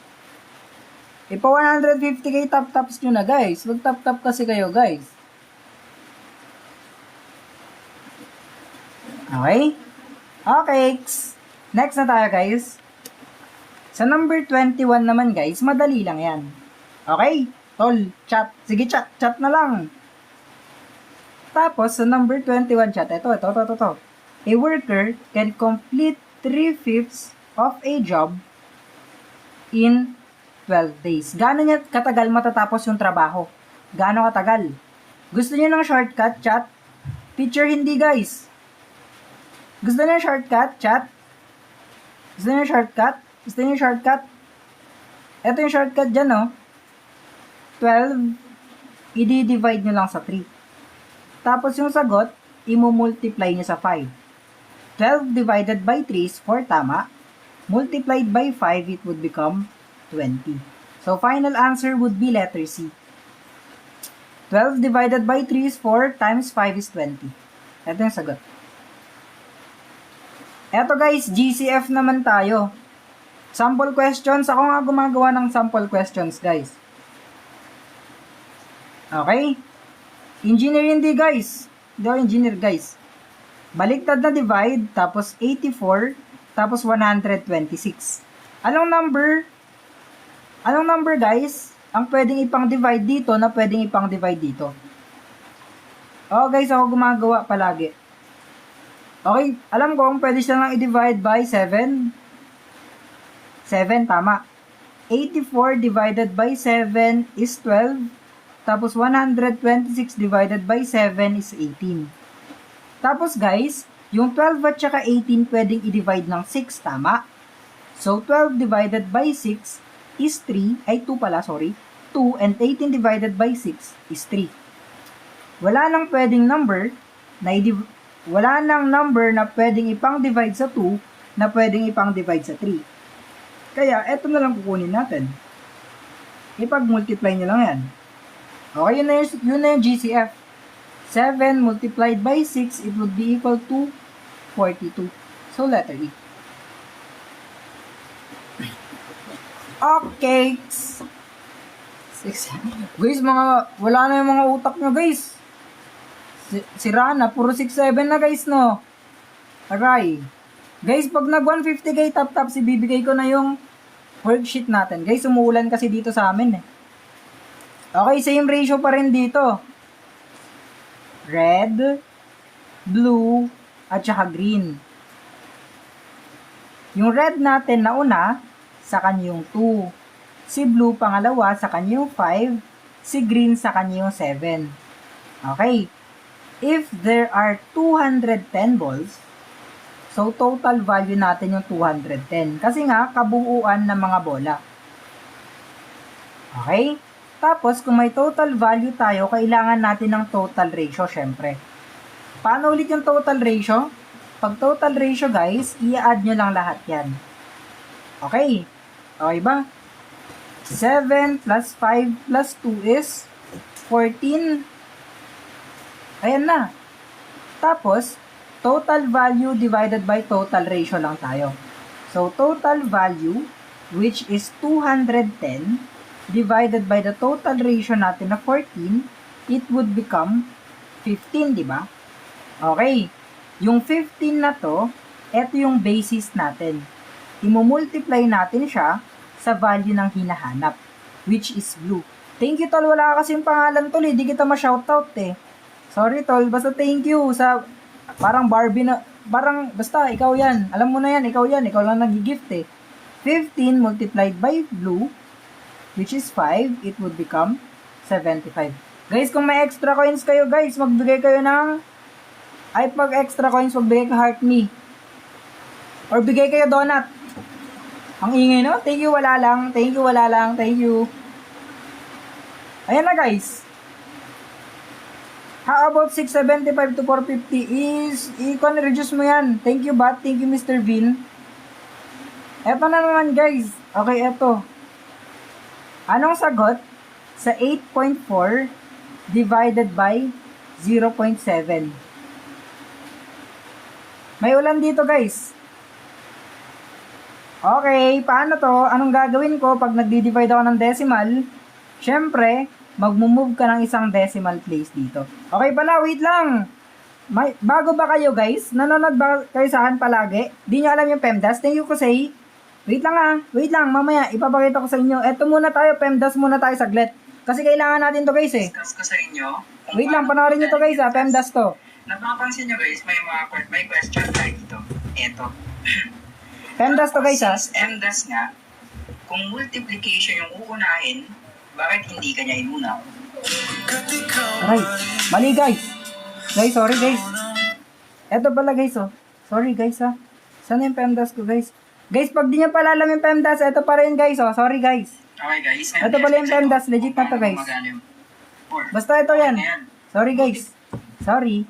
Ipa 150k tap-taps nyo na guys. Mag tap-tap kasi kayo guys. Okay? Okay. Next na tayo guys. Sa number 21 naman guys, madali lang yan. Okay? Tol, chat. Sige chat, chat na lang. Tapos sa number 21 chat, ito. A worker can complete 3/5 of a job in 12 days. Gaano niya katagal matatapos yung trabaho? Gaano katagal? Gusto niyo ng shortcut, chat? Picture hindi, guys. Gusto niyo ng shortcut, chat? Gusto niyo ng shortcut? Gusto niyo ng shortcut? Ito yung shortcut dyan, no? 12, i-divide nyo lang sa 3. Tapos yung sagot, i-multiply nyo sa 5. 12 divided by 3 is 4, tama? Multiplied by 5, it would become 20. So, final answer would be letter C. 12 divided by 3 is 4, times 5 is 20. Ito yung sagot. Eto guys, GCF naman tayo. Sample questions. Ako nga gumagawa ng sample questions, guys. Okay? Engineer hindi, guys. Hindi ako engineer, guys. Baliktad na divide, tapos 84, tapos 126. Anong number guys, ang pwedeng ipang-divide dito na pwedeng ipang-divide dito? Oh guys, ako gumagawa palagi. Okay, alam ko kung pwede siya lang i-divide by 7. 7, tama. 84 divided by 7 is 12. Tapos 126 divided by 7 is 18. Tapos guys, yung 12 at saka 18 pwedeng i-divide ng 6, tama? So 12 divided by 6 is 2 pala, sorry. 2 and 18 divided by 6 is 3. Wala nang number na pwedeng ipang-divide sa 2 na pwedeng ipang-divide sa 3. Kaya, eto na lang kukunin natin. Ipag-multiply nyo lang yan. Okay, yun na yung GCF. 7 multiplied by 6, it would be equal to 42. So, letter E. Okay. 6. Guys, wala na yung mga utak nyo, guys. Sira na, puro 6-7 na, guys, no? Aray. Guys, pag nag 150k tap-tap, ibibigay ko na yung worksheet natin. Guys, umuulan kasi dito sa amin, eh. Okay, same ratio pa rin dito. Red, blue, at saka green. Yung red natin na una, sa kanyang 2. Si blue pangalawa, sa kanyang 5. Si green sa kanyang 7. Okay. If there are 210 balls, so total value natin yung 210. Kasi nga, kabuuan ng mga bola. Okay? Tapos, kung may total value tayo, kailangan natin ng total ratio, syempre. Paano ulit yung total ratio? Pag total ratio, guys, i-add nyo lang lahat yan. Okay? Okay ba? 7 plus 5 plus 2 is 14. Ayan na. Tapos, total value divided by total ratio lang tayo. So, total value, which is 210, divided by the total ratio natin na 14, it would become 15, di ba? Okay. Yung 15 na to, ito yung basis natin. Imumultiply natin siya sa value ng hinahanap, which is blue. Thank you, tol. Wala ka kasing pangalan, tol. Hindi kita ma-shoutout, eh. Sorry, tol. Basta thank you sa parang Barbie na, parang, basta, ikaw yan. Alam mo na yan, ikaw yan. Ikaw lang nag-gift, eh. 15 multiplied by blue which is 5, it would become 75. Guys, kung may extra coins kayo guys, magbigay kayo ng, pag extra coins, magbigay ka heart me. Or bigay kayo donut. Ang ingay no? Thank you, wala lang. Thank you, wala lang. Thank you. Ayan na guys. How about 675 to 450 is, reduce mo yan. Thank you, Bat. Thank you, Mr. Vin. Eto na naman guys. Okay, eto. Anong sagot sa 8.4 divided by 0.7? May ulan dito guys. Okay, paano to? Anong gagawin ko pag nagdi-divide ako ng decimal? Siyempre, magmumove ka ng isang decimal place dito. Okay pala, wait lang. Bago ba kayo guys? Nanonood ba kayo sa akin palagi? Di nyo alam yung PEMDAS? Thank you ko say. Wait lang, mamaya, ipapakita ko sa inyo. Eto muna tayo, PEMDAS muna tayo saglit. Kasi kailangan natin to guys eh. Discuss ko sa inyo. Wait lang, panoorin nyo to guys ha, PEMDAS to. Napapansin nyo guys, may question tayo dito. Eto. PEMDAS to guys ha. Since MDAS nga, kung multiplication yung uunahin, bakit hindi kanya inuna? Aray, mali guys. Guys, sorry guys. Eto pala guys oh. Sorry guys ha. Saan yung PEMDAS ko guys? Guys, pag di nyo pala alam yung PEMDAS, eto pa rin guys oh. Sorry guys. Okay guys. Ito pala yung PEMDAS, legit na to guys. Basta ito yan. Sorry guys. Sorry.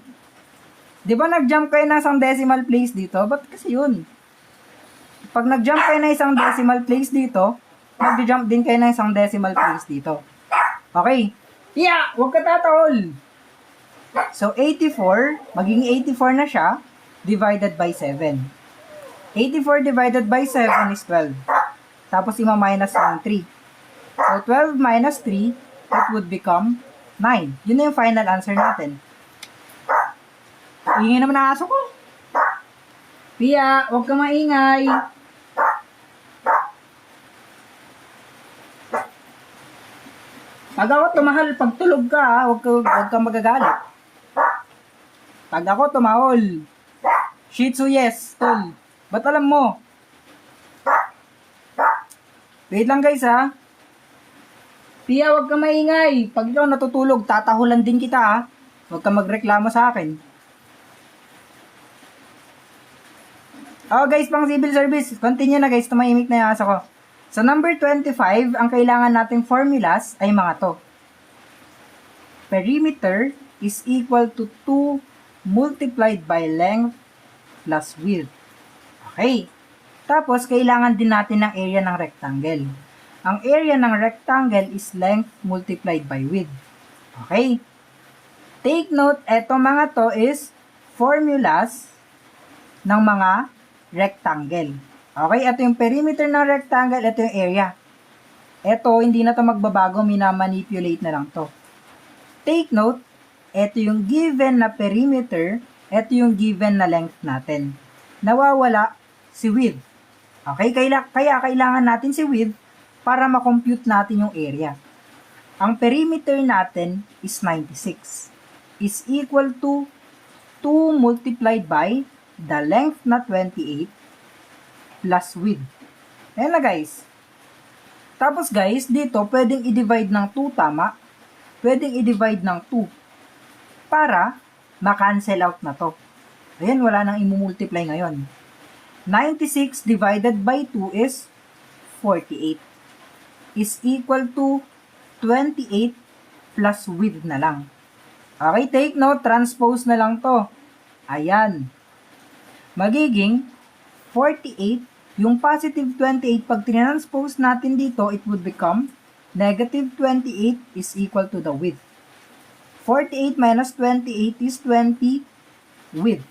Di ba nag-jump kayo ng isang decimal place dito? Ba't kasi yun? Pag nag-jump kayo ng isang decimal place dito, mag-jump din kayo ng isang decimal place dito. Okay. Yeah! Huwag ka tatahol! So, 84, maging 84 na siya, divided by 7. 84 divided by 7 is 12. Tapos, ima-minus ng 3. So, 12 minus 3, it would become 9. Yun na yung final answer natin. Ingay naman ang aso ko. Pia, huwag ka maingay. Pag ako tumahal, pag tulog ka, huwag ka magagalit. Pag ako tumahol, Shih Tzu yes, tol. Ba't alam mo? Wait lang guys ha. Pia, huwag ka maingay. Pag ikaw natutulog, tatahulan din kita ha. Huwag ka magreklamo sa akin. Oh guys, pang civil service. Continue na guys, tumahimik na yung aso ko. Sa number 25, ang kailangan nating formulas ay mga to. Perimeter is equal to 2 multiplied by length plus width. Okay. Tapos, kailangan din natin ng area ng rectangle. Ang area ng rectangle is length multiplied by width. Okay. Take note, eto mga to is formulas ng mga rectangle. Okay, ito yung perimeter ng rectangle, ito yung area. Ito, hindi na to magbabago, minamanipulate na lang to. Take note, ito yung given na perimeter, ito yung given na length natin. Nawawala si width. Okay, kaya kailangan natin si width para makompute natin yung area. Ang perimeter natin is 96. Is equal to 2 multiplied by the length na 28 plus width. Ayan na guys. Tapos guys, dito pwedeng i-divide ng 2 tama. Pwedeng i-divide ng 2 para ma-cancel out na to. Ayan, wala nang i-multiply ngayon. 96 divided by 2 is 48. Is equal to 28 plus width na lang. Okay, take note, transpose na lang to. Ayan. Magiging 48, yung positive 28, pag transpose natin dito, it would become negative 28 is equal to the width. 48 minus 28 is 20 width.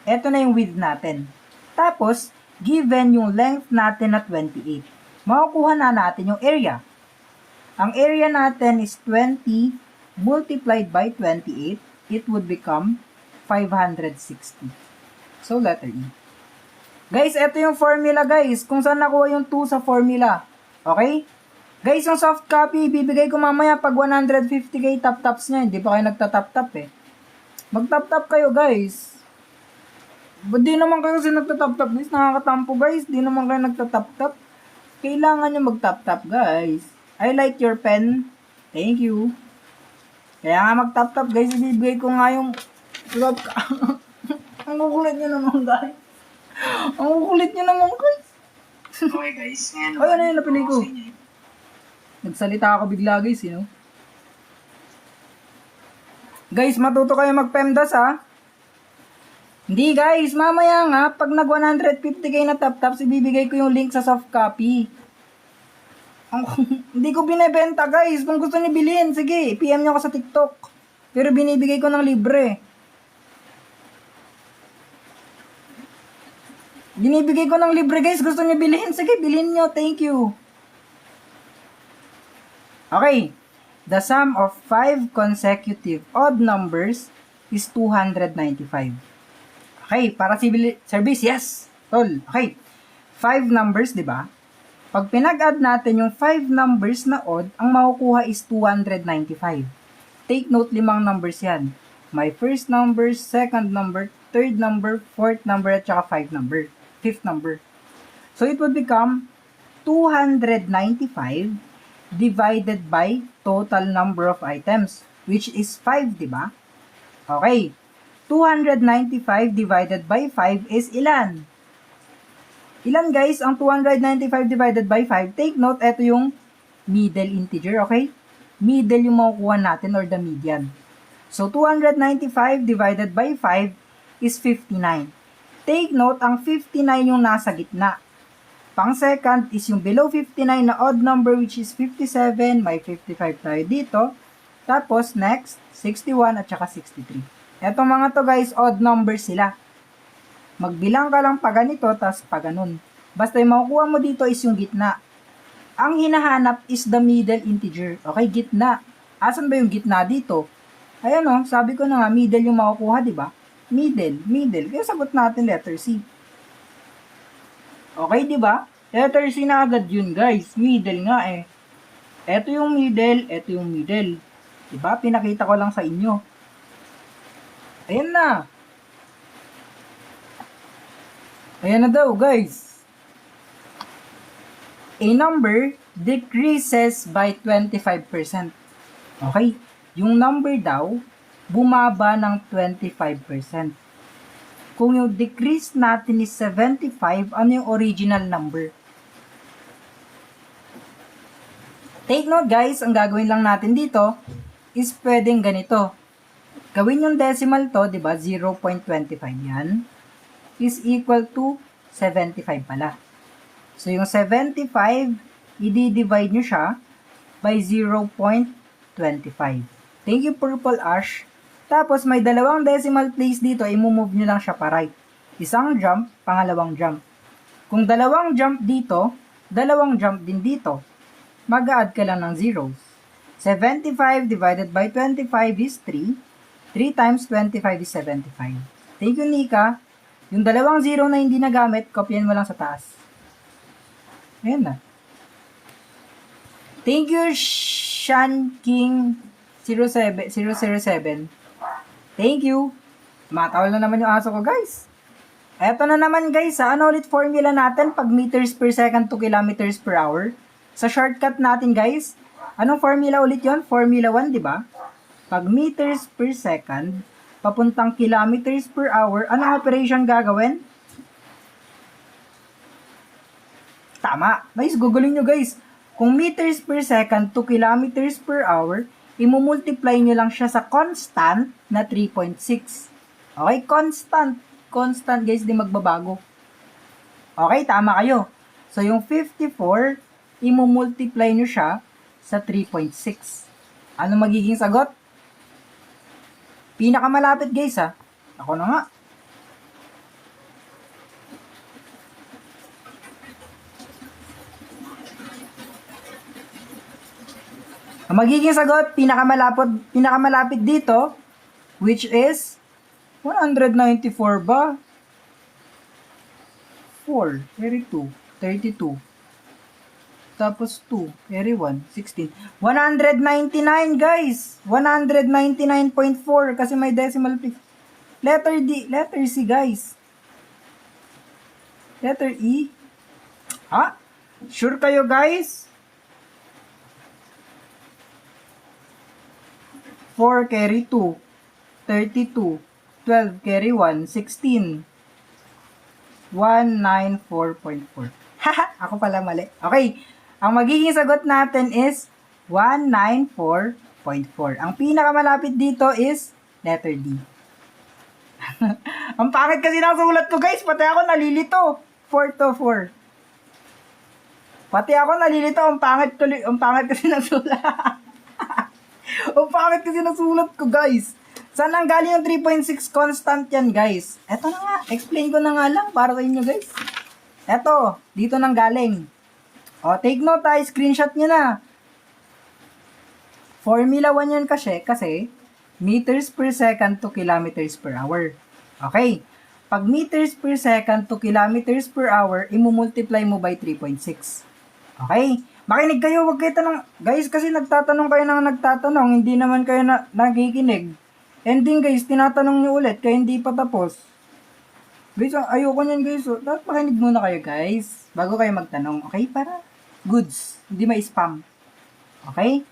Ito na yung width natin. Tapos, given yung length natin na 28, makukuha na natin yung area. Ang area natin is 20 multiplied by 28, it would become 560. So, letter E. Guys, ito yung formula guys. Kung saan nakuha yung 2 sa formula. Okay? Guys, yung soft copy, bibigay ko mamaya pag 150k tap-taps niya. Hindi pa kayo nagtatap-tap eh. Mag-tap-tap kayo guys. Ba't di naman kayo kasi nagtatap-tap guys? Nakakatampo guys. Di naman kayo nagtatap-tap. Kailangan nyo mag-tap-tap guys. I like your pen. Thank you. Kaya nga mag-tap-tap guys, ibibigay ko nga yung love ka. Ang kukulit nyo naman guys. Ang kukulit nyo naman guys. Okay guys, ngayon Ay, ano yun, napili ko? sa inyo. Nagsalita ako bigla guys, Guys, matuto kayo mag-PEMDAS ha. Hindi guys, mamaya nga, pag nag 150k na tap-taps, ibibigay ko yung link sa soft copy. Hindi ko binebenta guys. Kung gusto niyo bilhin, sige, PM niyo ako sa TikTok. Pero binibigay ko ng libre. Binibigay ko ng libre guys. Gusto niyo bilhin, sige, bilhin niyo. Thank you. Okay. The sum of 5 consecutive odd numbers is 295. Okay, para service, yes. Tol, okay. 5 numbers, di ba? Pag pinag-add natin yung 5 numbers na odd, ang makukuha is 295. Take note, 5 numbers yan. My first number, second number, third number, fourth number, at saka 5th number. So, it would become 295 divided by total number of items, which is 5, di ba? Okay. 295 divided by 5 is ilan? Ilan guys ang 295 divided by 5? Take note, ito yung middle integer, okay? Middle yung makukuha natin or the median. So, 295 divided by 5 is 59. Take note, ang 59 yung nasa gitna. Pang second is yung below 59 na odd number which is 57. May 55 tayo dito. Tapos, next, 61 at saka 63. Etong mga to guys, odd number sila. Magbilang ka lang pa ganito, tas pa ganun. Basta yung makukuha mo dito is yung gitna. Ang hinahanap is the middle integer. Okay, gitna. Asan ba yung gitna dito? Ayan o, sabi ko na nga, middle yung makukuha, di ba? Middle. Kaya sagot natin letter C. Okay, di ba? Letter C na agad yun, guys. Middle nga eh. Ito yung middle. Di ba? Pinakita ko lang sa inyo. Ayan na. Ayan na daw, guys. A number decreases by 25%. Okay? Yung number daw, bumaba ng 25%. Kung yung decrease natin is 75, ano yung original number? Take note guys, ang gagawin lang natin dito is pwedeng ganito. Gawin yung decimal to, di ba? 0.25 yan. Is equal to 75 pala. So yung 75, i-divide nyo siya by 0.25. Thank you, Purple Ash. Tapos, may dalawang decimal place dito, i-move nyo lang siya pa right. Isang jump, pangalawang jump. Kung dalawang jump dito, dalawang jump din dito. Mag-add ka lang ng zeros. 75 divided by 25 is 3. 3 times 25 is 75. Thank you, Nika. Yung dalawang zero na hindi nagamit, kopyan mo lang sa taas. Ayan na. Thank you, Shan King 007. Thank you. Matawal na naman yung aso ko, guys. Eto na naman, guys. Ano ulit formula natin pag meters per second to kilometers per hour? Sa shortcut natin, guys. Anong formula ulit yon? Formula 1, di ba? Pag meters per second, papuntang kilometers per hour, anong operation gagawin? Tama. Guys, googling nyo, guys. Kung meters per second to kilometers per hour, imumultiply nyo lang siya sa constant na 3.6. Okay, constant. Constant, guys, di magbabago. Okay, tama kayo. So, yung 54, imumultiply nyo siya sa 3.6. Ano magiging sagot? Pinakamalapit, guys, ha? Ako na nga. Ang magiging sagot, pinakamalapit dito, which is 194 ba? 4, carry 2, 32. Tapos 2, carry 1, 16. 199, guys! 199.4 kasi may decimal place. Letter D, letter C, guys. Letter E. Ha? Sure kayo, guys? 4 carry 2, 32, 12 carry 1, 16, 194.4. Haha, ako pala mali. Okay, ang magiging sagot natin is 194.4. Ang pinakamalapit dito is letter D. Ang pangit kasi ng sulat ko, guys. Pati ako nalilito. 4 to 4. Pati ako nalilito. Ang pangit kasi ng sulat. Ang pangit kasi ng sulat ko, guys. Saan ang galing yung 3.6 constant yan, guys? Eto na nga. Explain ko na nga lang para sa inyo, guys. Eto. Dito nang galing. O, take note ha. Screenshot nyo na. Formula 1 yan kasi meters per second to kilometers per hour. Okay. Pag meters per second to kilometers per hour, imumultiply mo by 3.6. Okay. Makinig kayo, wag kayo tanong. Guys, kasi nagtatanong kayo ng nagtatanong, hindi naman kayo nakikinig. And then guys, tinatanong nyo ulit, kaya hindi pa tapos. Guys, ayoko nyan guys. So, dapat makinig muna kayo guys, bago kayo magtanong. Okay, para goods, hindi ma-spam. Okay?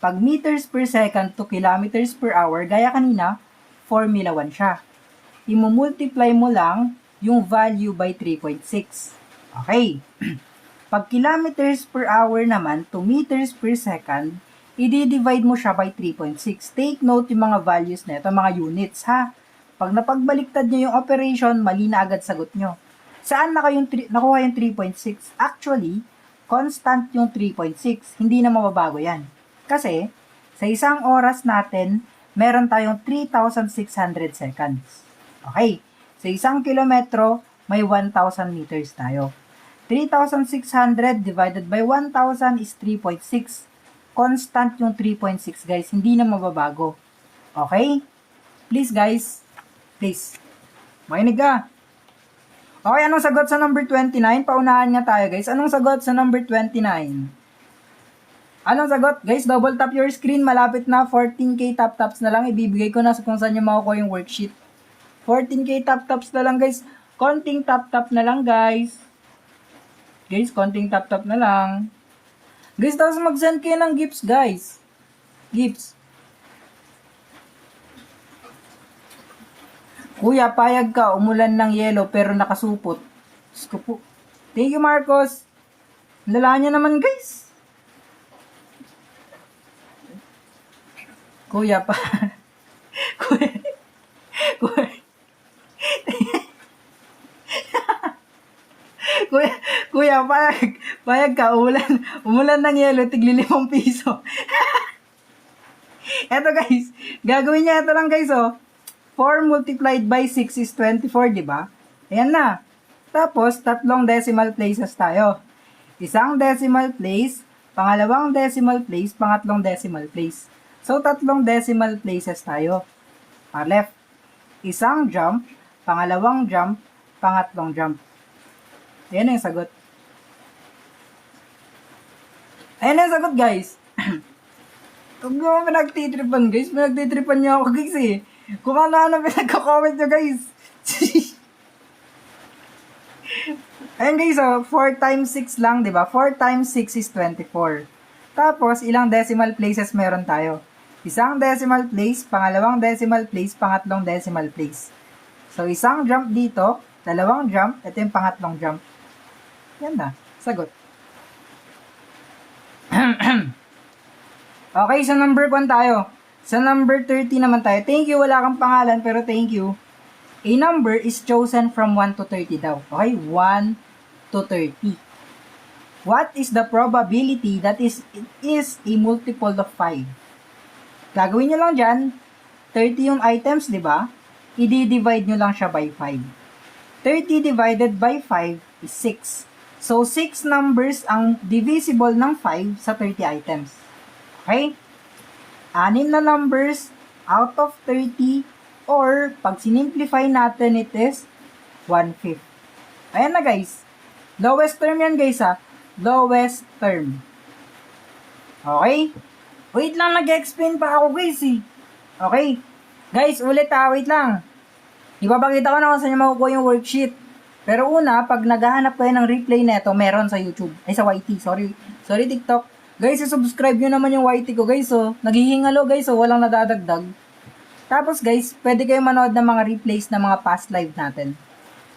Pag meters per second to kilometers per hour, gaya kanina, Formula 1 siya. Imumultiply mo lang yung value by 3.6. Okay. Pag kilometers per hour naman to meters per second, i-divide mo siya by 3.6. Take note yung mga values na ito, mga units ha. Pag napagbaliktad nyo yung operation, mali na agad sagot nyo. Saan nakuha yung 3.6? Actually, constant yung 3.6. Hindi na mababago yan. Kasi, sa isang oras natin, meron tayong 3,600 seconds. Okay. Sa isang kilometro, may 1,000 meters tayo. 3,600 divided by 1,000 is 3.6. Constant yung 3.6, guys. Hindi na mababago. Okay? Please, guys. Please. Makinig ka. Okay, anong sagot sa number 29? Paunahan nga tayo, guys. Anong sagot sa number 29? Anong sagot? Guys, double tap your screen. Malapit na. 14k tap-taps na lang. Ibibigay ko na sa kung saan nyo makukuha yung worksheet. 14k tap-taps na lang, guys. Konting tap-tap na lang, guys. Guys, konting tap-tap na lang. Guys, tapos mag-send kayo ng gifts, guys. Gifts. Kuya, payag ka. Umulan ng yelo pero nakasupot. Diyos ko po. Thank you, Marcos. Lala niya naman, guys. Kuya pa. Kuya, payag ka, umulan ng yelo, tigli 5 piso. Eto guys, gagawin niya ito lang guys, oh. 4 multiplied by 6 is 24, di ba? Ayan na. Tapos, 3 decimal places tayo. Isang decimal place, pangalawang decimal place, pangatlong decimal place. So, 3 decimal places tayo. Left. Isang jump, pangalawang jump, pangatlong jump. Ayan na yung sagot. Ayan na yung sagot, guys. Huwag mo pinagtitripan, guys. Pinagtitripan niyo ako, guys, eh. Kung ano pinagko-comment nyo, guys. Ayan, guys, oh. 4 times 6 lang, di ba? 4 times 6 is 24. Tapos, ilang decimal places meron tayo? Isang decimal place, pangalawang decimal place, pangatlong decimal place. So, isang jump dito, dalawang jump, ito yung pangatlong jump. Yan na, sagot. Okay, sa number 1 tayo. Sa number 30 naman tayo. Thank you, wala kang pangalan, pero thank you. A number is chosen from 1 to 30 daw. Okay, 1 to 30. What is the probability that it is a multiple of 5? Gagawin nyo lang dyan, 30 yung items, di ba? I-divide nyo lang siya by 5. 30 divided by 5 is 6. So, 6 numbers ang divisible ng 5 sa 30 items. Okay? 6 na numbers out of 30 or pag sinimplify natin it is 1/5. Ayan na guys. Lowest term yan guys ha. Lowest term. Okay? Wait lang, nag-explain pa ako guys eh. Okay? Guys, ulit ha, wait lang. Ipapakita ko na kung saan nyo makukuha yung worksheet. Pero una, pag naghahanap kayo ng replay neto, meron sa YouTube. Ay, sa YT, sorry. Sorry TikTok. Guys, subscribe nyo naman yung YT ko guys, oh. Naghihingalo guys, oh. Walang nadadagdag. Tapos guys, pwede kayo manood ng mga replays ng mga past live natin.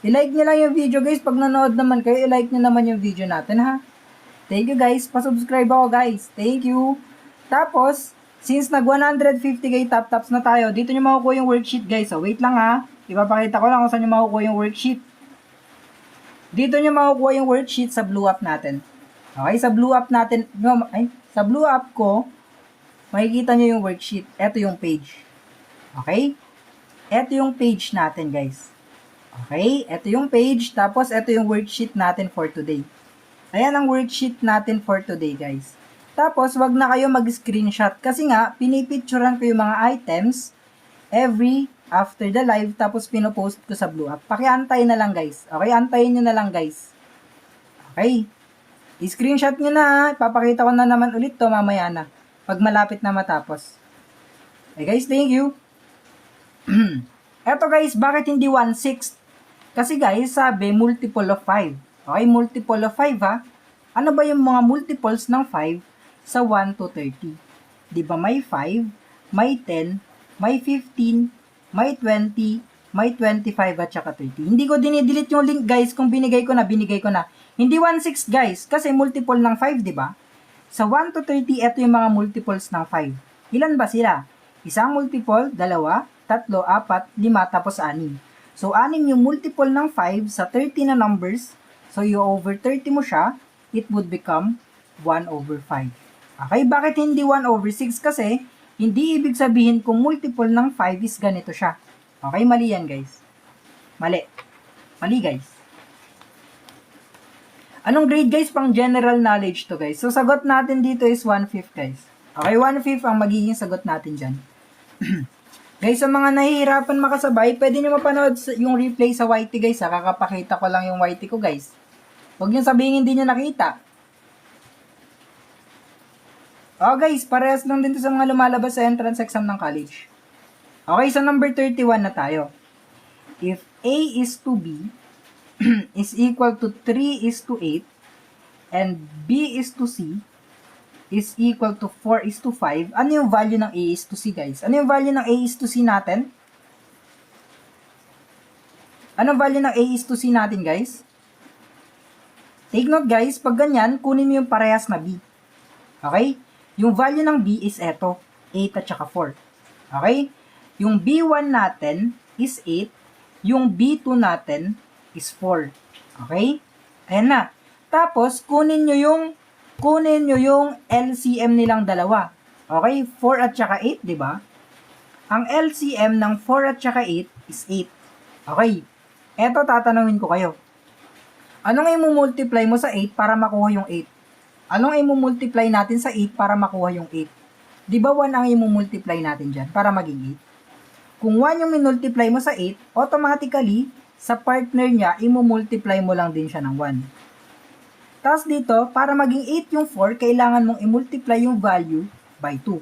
I-like nyo lang yung video guys. Pag nanood naman kayo, i-like nyo naman yung video natin ha. Thank you guys. Pa-subscribe ako guys. Thank you. Tapos, since nag 150k top-tops na tayo, dito nyo makukuha yung worksheet guys. So, wait lang ha. Ipapakita ko lang kung saan nyo makukuha yung worksheet. Dito nyo makukuha yung worksheet sa blue app natin. Okay, sa blue app natin, sa blue app ko, makikita nyo yung worksheet. Ito yung page. Okay? Ito yung page natin guys. Okay, ito yung page. Tapos, ito yung worksheet natin for today. Ayan ang worksheet natin for today, guys. Tapos, wag na kayo mag-screenshot. Kasi nga, pinipicturean ko yung mga items every after the live. Tapos, pinopost ko sa blue app. Pakiantay na lang, guys. Okay, antayin nyo na lang, guys. Okay. I-screenshot nyo na. Ipapakita ko na naman ulit to mamaya na. Pag malapit na matapos. Okay, guys, thank you. Eto, guys, bakit hindi 1/6? Kasi, guys, sabi, multiple of 5. Okay, multiple of 5 ha. Ano ba yung mga multiples ng 5 sa 1 to 30? Di ba may 5, may 10, may 15, may 20, may 25 at saka 30. Hindi ko dinidelete yung link guys kung binigay ko na. Hindi 1/6 guys kasi multiple ng 5 di ba? Sa 1 to 30, ito yung mga multiples ng 5. Ilan ba sila? Isang multiple, 2, 3, 4, 5, tapos 6. So 6 yung multiple ng 5 sa 30 na numbers. So, you over 30 mo siya, it would become 1/5. Okay, bakit hindi 1/6? Kasi, hindi ibig sabihin kung multiple ng 5 is ganito siya. Okay, mali yan guys. Mali. Mali guys. Anong grade guys? Pang general knowledge to guys. So, sagot natin dito is 1/5 guys. Okay, 1/5 ang magiging sagot natin dyan. Guys, sa mga nahihirapan makasabay, pwede nyo mapanood yung replay sa YT guys. Kakapakita ko lang yung YT ko guys. Huwag nyo sabihin hindi nyo nakita. Oh guys, parehas lang din to sa mga lumalabas sa entrance exam ng college. Okay, so number 31 na tayo. If A is to B is equal to 3 is to 8 and B is to C is equal to 4 is to 5, ano yung value ng A is to C guys? Ano yung value ng A is to C natin? Anong value ng A is to C natin guys? Take note guys, pag ganyan, kunin mo yung parehas na B. Okay? Yung value ng B is eto, 8 at saka 4. Okay? Yung B1 natin is 8, yung B2 natin is 4. Okay? Ayan na. Tapos, kunin nyo yung LCM nilang dalawa. Okay? 4 at saka 8, di ba? Ang LCM ng 4 at saka 8 is 8. Okay? Eto, tatanungin ko kayo. Anong i-multiply mo sa 8 para makuha yung 8? Anong i-multiply natin sa 8 para makuha yung 8? Di ba 1 ang i-multiply natin dyan para maging 8? Kung 1 yung minultiply mo sa 8, automatically, sa partner niya, i-multiply mo lang din siya ng 1. Tapos dito, para maging 8 yung 4, kailangan mong i-multiply yung value by 2.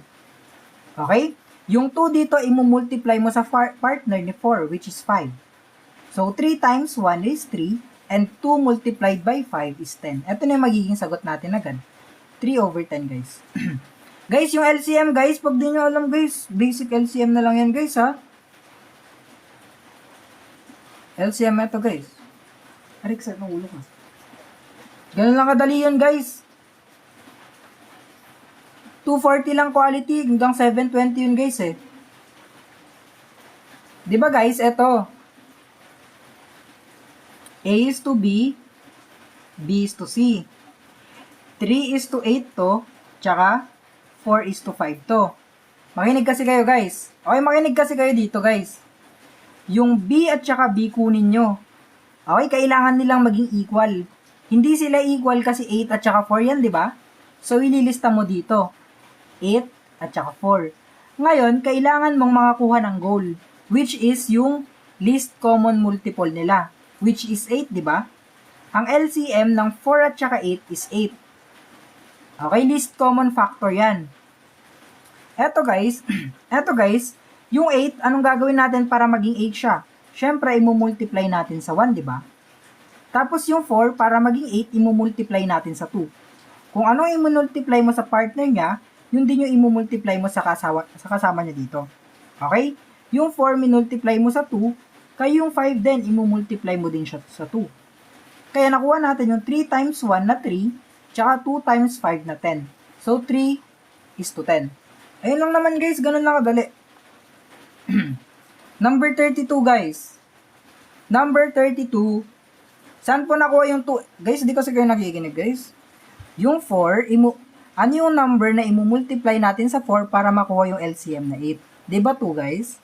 Okay? Yung 2 dito, i-multiply mo sa partner ni 4, which is 5. So, 3 times 1 is 3. And 2 multiplied by 5 is 10. Ito na yung magiging sagot natin agad. 3/10 guys. Guys, yung LCM guys, pag di nyo alam guys, basic LCM na lang yan guys ha. LCM ito guys. Arik sa ulo ka. Ganun lang kadali yun guys. 240 lang quality, hanggang 720 yun guys eh. Diba guys, ito. A is to B, B is to C. 3 is to 8 to, tsaka 4 is to 5 to. Makinig kasi kayo guys. Okay, makinig kasi kayo dito guys. Yung B at tsaka B kunin nyo. Okay, kailangan nilang maging equal. Hindi sila equal kasi 8 at tsaka 4 yan, di ba? So, ililista mo dito. 8 at tsaka 4. Ngayon, kailangan mong makakuha ng goal, which is yung least common multiple nila. Which is 8, di ba? Ang LCM ng 4 at saka 8 is 8. Okay, least common factor yan. Eto guys, yung 8, anong gagawin natin para maging 8 siya? Siyempre, i-multiply natin sa 1, di ba? Tapos yung 4, para maging 8, i-multiply natin sa 2. Kung ano yung i-multiply mo sa partner niya, yun din yung i-multiply mo sa kasama niya dito. Okay? Yung 4 minultiply mo sa 2, kaya yung 5 din, i-multiply mo din siya sa 2. Kaya nakuha natin yung 3 times 1 na 3, tsaka 2 times 5 na 10. So, 3 is to 10. Ayun lang naman guys, ganun lang kadali. Number 32 guys. Number 32, saan po nakuha yung 2? Guys, di kasi kayo nakikinig guys. Yung 4, ano yung number na i-multiply natin sa 4 para makuha yung LCM na 8? Diba 2 guys?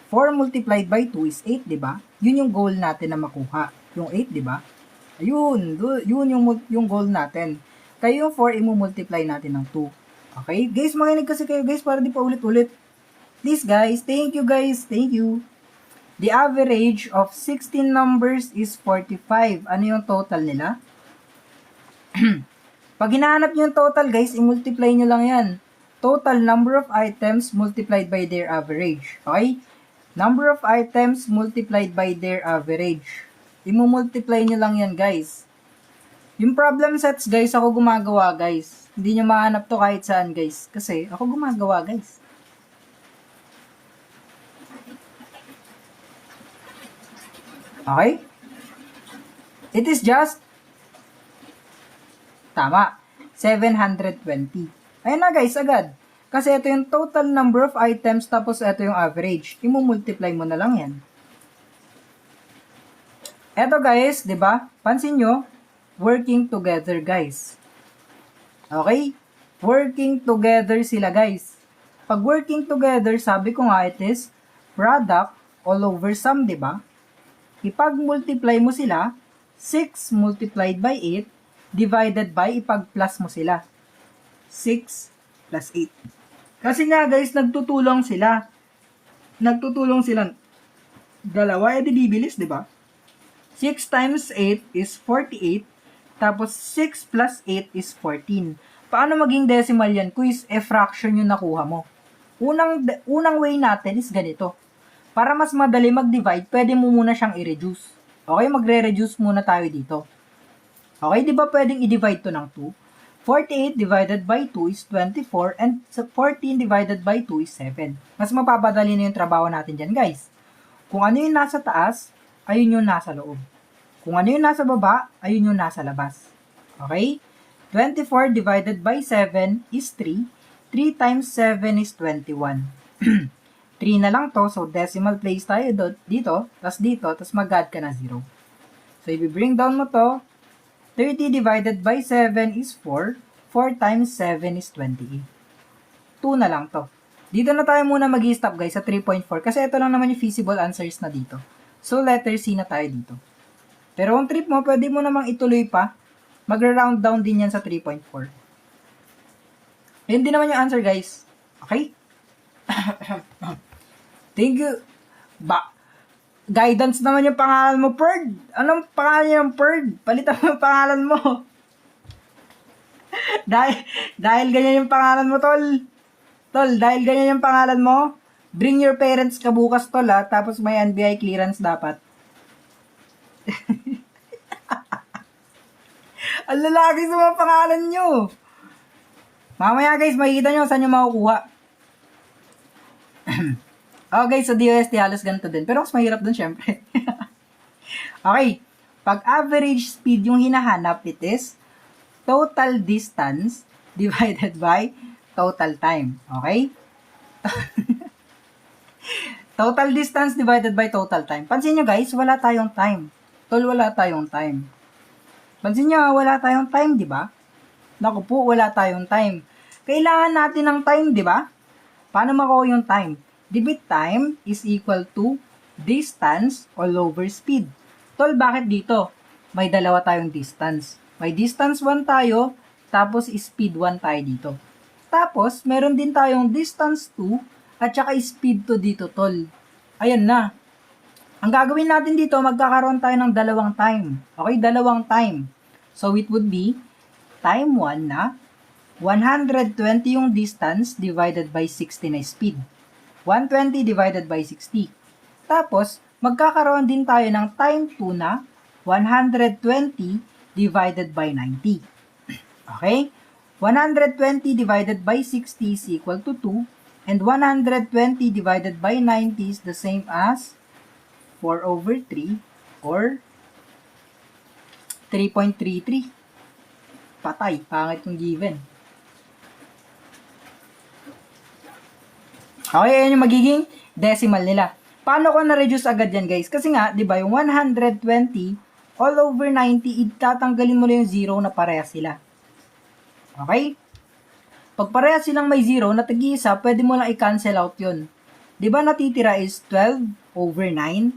4 multiplied by 2 is 8, diba? Yun yung goal natin na makuha. Yung 8, diba? Ayun, yun yung goal natin. Kaya yung 4, i-multiply natin ng 2. Okay? Guys, makinig kasi kayo guys para di pa ulit-ulit. Please guys, thank you guys, thank you. The average of 16 numbers is 45. Ano yung total nila? Pag hinahanap nyo yung total guys, i-multiply nyo lang yan. Total number of items multiplied by their average. Okay? Number of items multiplied by their average. I-multiply nyo lang yan guys. Yung problem sets guys, ako gumagawa guys. Hindi nyo mahanap to kahit saan guys. Kasi ako gumagawa guys. Okay? It is just tama. 720. Ayun na guys, agad. Kasi ito yung total number of items tapos ito yung average. I-multiply mo na lang yan. Eto guys, 'di ba? Pansin nyo, working together guys. Okay? Working together sila guys. Pag working together, sabi ko nga it is product all over sum, 'di ba? Ipag-multiply mo sila, 6 multiplied by 8 divided by ipag-plus mo sila. 6 plus 8. Kasi nga guys, nagtutulong sila. Nagtutulong sila. Dalawa, edi bibilis, 'di ba? 6 times 8 is 48. Tapos 6 plus 8 is 14. Paano maging decimal yan? Quiz, fraction yung nakuha mo. Unang way natin is ganito. Para mas madali mag-divide, pwede mo muna siyang i-reduce. Okay, magre-reduce muna tayo dito. Okay, di ba pwedeng i-divide to ng 2? 48 divided by 2 is 24 and 14 divided by 2 is 7. Mas mapapadali na yung trabaho natin dyan, guys. Kung ano yung nasa taas, ayun yung nasa loob. Kung ano yung nasa baba, ayun yung nasa labas. Okay? 24 divided by 7 is 3. 3 times 7 is 21. 3 na lang to, so decimal place tayo dito, tas mag-add ka na 0. So, i-bring down mo to, 30 divided by 7 is 4. 4 times 7 is 28. 2 na lang to. Dito na tayo muna mag-stop guys sa 3.4 kasi ito lang naman yung feasible answers na dito. So, letter C na tayo dito. Pero kung trip mo, pwede mo namang ituloy pa. Mag-round down din yan sa 3.4. Yun din naman yung answer guys. Okay? Thank you. Guidance naman yung pangalan mo, Perd. Anong pangalan yung Perd? Palitan mo yung pangalan mo. dahil ganyan yung pangalan mo, tol. Tol, dahil ganyan yung pangalan mo, bring your parents ka bukas, tol, ha? Tapos may NBI clearance dapat. Ang lalaki sa mga pangalan nyo. Mamaya guys, makikita nyo saan nyo makukuha. Okay, so DOST halos ganito din. Pero mas mahirap dun, syempre. Okay. Pag average speed yung hinahanap, it is total distance divided by total time. Okay? Total distance divided by total time. Pansin nyo guys, wala tayong time. Tol, wala tayong time. Pansin nyo, wala tayong time, di ba? Naku po, wala tayong time. Kailangan natin ng time, di ba? Paano makuha yung time? Divide time is equal to distance all over speed. Tol, bakit dito? May dalawa tayong distance. May distance 1 tayo, tapos speed 1 tayo dito. Tapos, meron din tayong distance 2, at saka speed 2 dito, tol. Ayan na. Ang gagawin natin dito, magkakaroon tayo ng dalawang time. Okay, dalawang time. So, it would be time 1 na 120 yung distance divided by 60 na speed. 120 divided by 60. Tapos, magkakaroon din tayo ng time 2 na 120 divided by 90. Okay? 120 divided by 60 is equal to 2, and 120 divided by 90 is the same as 4 over 3 or 3.33. Patay, pangit yung given. Okay, ayan yung magiging decimal nila. Paano ko na-reduce agad yan, guys? Kasi nga, di ba, yung 120 all over 90, itatanggalin mo na yung 0 na parehas sila. Okay? Pag parehas silang may 0 na tag-iisa, pwede mo lang i-cancel out yun. Di ba natitira is 12 over 9?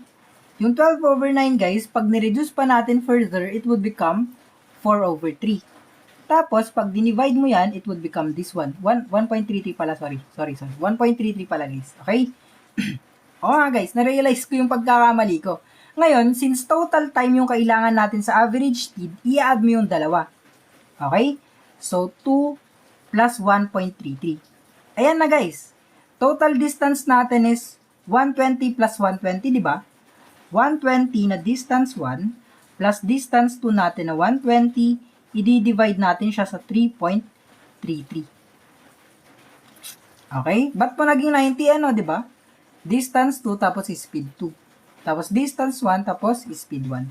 Yung 12 over 9, guys, pag ni-reduce pa natin further, it would become 4 over 3. Tapos, pag dinivide mo yan, it would become this one. 1.33 pala, sorry. 1.33 pala, guys. Okay? Oo nga, guys. Na-realize ko yung pagkakamali ko. Ngayon, since total time yung kailangan natin sa average speed, i-add mo yung dalawa. Okay? So, 2 plus 1.33. Ayan na, guys. Total distance natin is 120 plus 120, di ba? 120 na distance 1 plus distance 2 natin na 120, i-divide natin siya sa 3.33. Okay? Ba't po naging 90 ano, di ba? Distance 2 tapos speed 2. Tapos distance 1 tapos speed 1.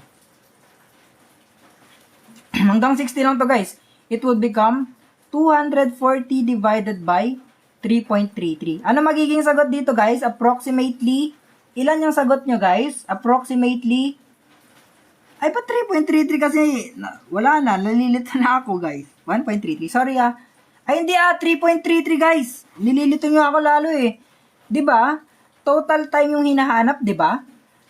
Hanggang 60 lang to, guys. It would become 240 divided by 3.33. Ano magiging sagot dito, guys? Approximately, ilan yung sagot nyo, guys? Approximately, ay, pa 3.33 kasi, wala na, nalilito na ako, guys. 1.33, sorry Ay, hindi 3.33, guys. Nililito nyo ako lalo eh. 'Di ba? Total time yung hinahanap, 'di ba?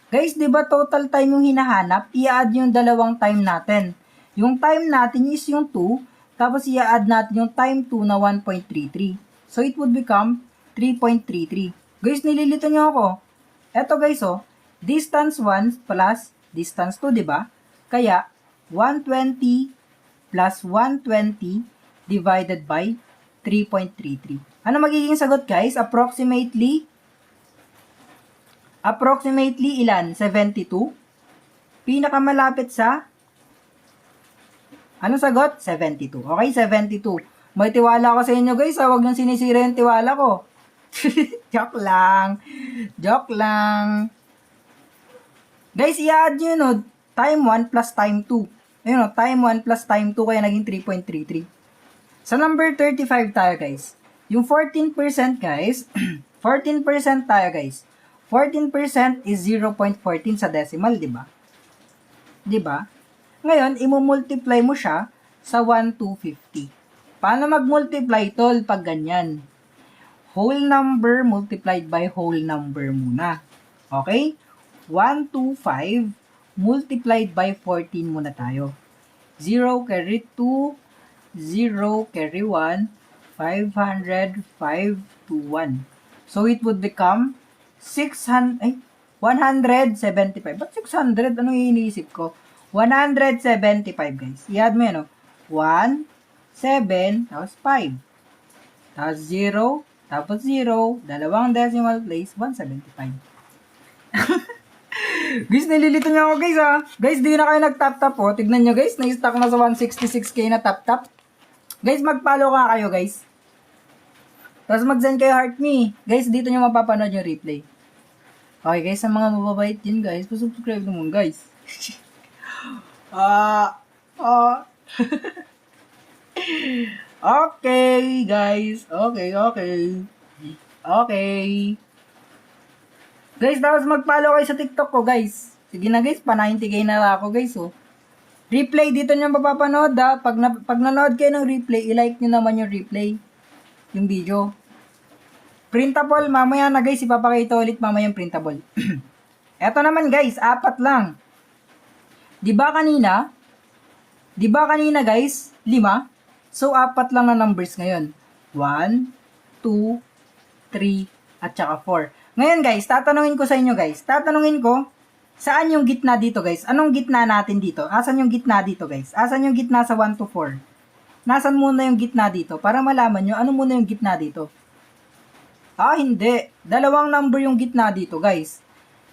Guys, 'di ba total time yung hinahanap? I-add yung dalawang time natin. Yung time natin is yung 2, tapos i-add natin yung time 2 na 1.33. So, it would become 3.33. Guys, nililito nyo ako. Eto, guys, distance 1 plus distance 2, di ba? Kaya, 120 plus 120 divided by 3.33. Ano magiging sagot, guys? Approximately ilan? 72? Pinakamalapit sa ano sagot? 72. Okay, 72. May tiwala ko sa inyo, guys. Huwag nang sinisira yung tiwala ko. Joke lang. Joke lang. Guys, i-add nyo yun, time 1 plus time 2. Ayun, time 1 plus time 2, kaya naging 3.33. Sa number 35 tayo, guys. Yung 14%, guys, 14% tayo, guys. 14% is 0.14 sa decimal, di ba? Di ba? Ngayon, i-multiply mo siya sa 1,250. Paano mag-multiply, tol, pag ganyan? Whole number multiplied by whole number muna. Okay? 125 multiplied by 14 muna tayo. 0 carry 2, 0 carry 1, 500, 5 to 1. So, it would become 175. Ba't 600? Ano yung iniisip ko? 175, guys. I-add mo yan, 1, 7, tapos 5. Tapos 0, tapos 0, dalawang decimal place, 175. Guys, nililito niyo ako, guys, Guys, di na kayo nag-tap-tap, Tignan nyo, guys, na-stack na sa 166k na tap-tap. Guys, mag-follow ka kayo, guys. Tapos mag-send kayo heart me. Guys, dito nyo mapapanood yung replay. Okay, guys, sa mga mababait din, guys, subscribe naman, guys. Okay, guys. Okay. Guys, tapos mag-follow kayo sa TikTok ko, guys. Sige na, guys. Pa 90k na ako, guys, Replay, dito nyo mapapanood, Pag nanood kayo ng replay, i-like nyo naman yung replay. Yung video. Printable, mamaya na, guys. Ipapakita ulit mamaya yung printable. Eto naman, guys. 4 lang. Di ba kanina, guys? 5? So, 4 lang na numbers ngayon. 1, 2, 3, at saka 4. Ngayon, guys, tatanungin ko sa inyo, guys. Saan yung gitna dito, guys? Anong gitna natin dito? Asan yung gitna dito, guys? Asan yung gitna sa 1 to 4? Nasaan muna yung gitna dito? Para malaman nyo, ano muna yung gitna dito? Hindi. Dalawang number yung gitna dito, guys.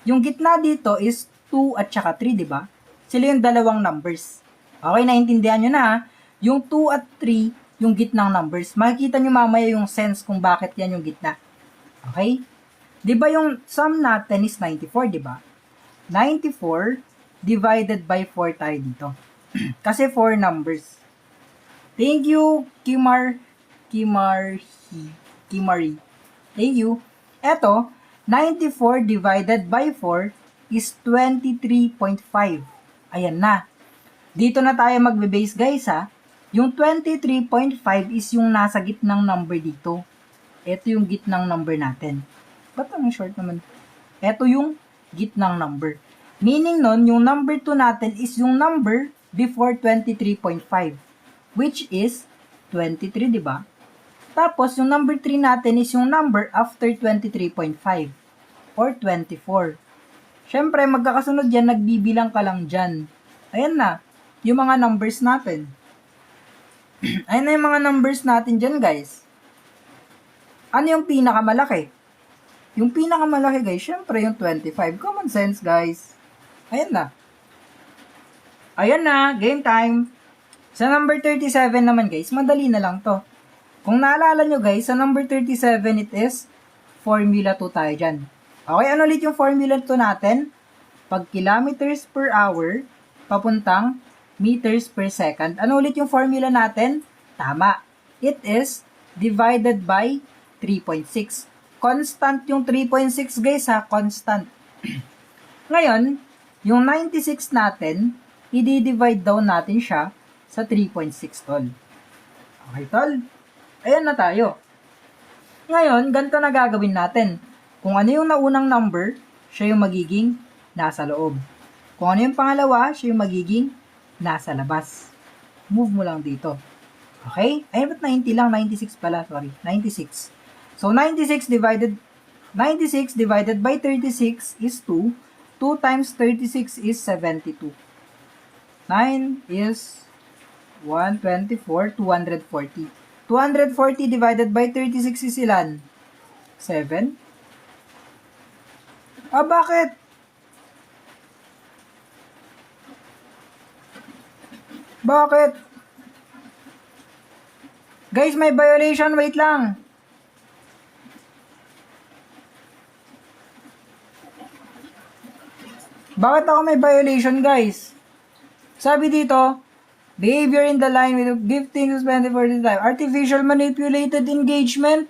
Yung gitna dito is 2 at saka 3, di ba? Sila yung dalawang numbers. Okay, naintindihan nyo na, Yung 2 at 3, yung gitnang numbers. Makikita nyo mamaya yung sense kung bakit yan yung gitna. Okay? Di ba yung sum natin is 94, di ba? 94 divided by 4 tayo dito. Kasi 4 numbers. Thank you, Kimari. Thank you. Eto, 94 divided by 4 is 23.5. Ayan na. Dito na tayo magbe-base guys ha. Yung 23.5 is yung nasa gitnang number dito. Ito yung gitnang number natin. Ba't ang short naman? Ito yung gitnang number. Meaning nun, yung number 2 natin is yung number before 23.5. Which is 23, di ba? Tapos, yung number 3 natin is yung number after 23.5. Or 24. Siyempre, magkakasunod yan, nagbibilang ka lang dyan. Ayan na, yung mga numbers natin. Ayan na yung mga numbers natin dyan, guys. Ano yung pinakamalaki? Yung pinakamalaki, guys, syempre yung 25. Common sense, guys. Ayan na. Ayan na, game time. Sa number 37 naman, guys, madali na lang to. Kung naalala nyo, guys, sa number 37, it is formula 2 tayo dyan. Okay, ano ulit yung formula 2 natin? Pag kilometers per hour, papuntang meters per second. Ano ulit yung formula natin? Tama. It is divided by 3.6. Constant yung 3.6 guys ha, constant. Ngayon, yung 96 natin, i-divide down natin siya sa 3.6 tol. Okay tol? Ayan na tayo. Ngayon, ganito na gagawin natin. Kung ano yung naunang number, siya yung magiging nasa loob. Kung ano yung pangalawa, siya yung magiging nasa labas. Move mo lang dito. Okay? Ay, ba't 90 lang? 96 pala. Sorry. 96. So, 96 divided by 36 is 2. 2 times 36 is 72. 9 is 124, 240. 240 divided by 36 is ilan? 7. Ah, bakit? Bakit? Guys, may violation. Wait lang. Bakit ako may violation, guys? Sabi dito, behavior in the line with 15 suspended for the time. Artificial manipulated engagement.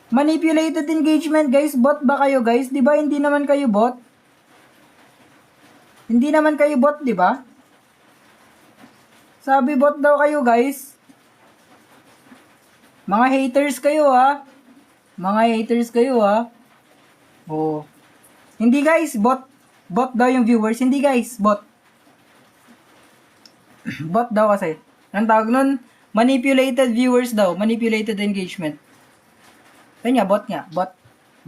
Manipulated engagement, guys. Bot ba kayo, guys? Di ba hindi naman kayo bot? Hindi naman kayo bot, di ba? Sabi bot daw kayo, guys. Mga haters kayo, ha? Mga haters kayo, ha? Oh. Hindi, guys. Bot. Bot daw yung viewers. Hindi, guys. Bot. Bot daw kasi. Ang tawag nun, manipulated viewers daw. Manipulated engagement. Yan nga, bot nga. Bot.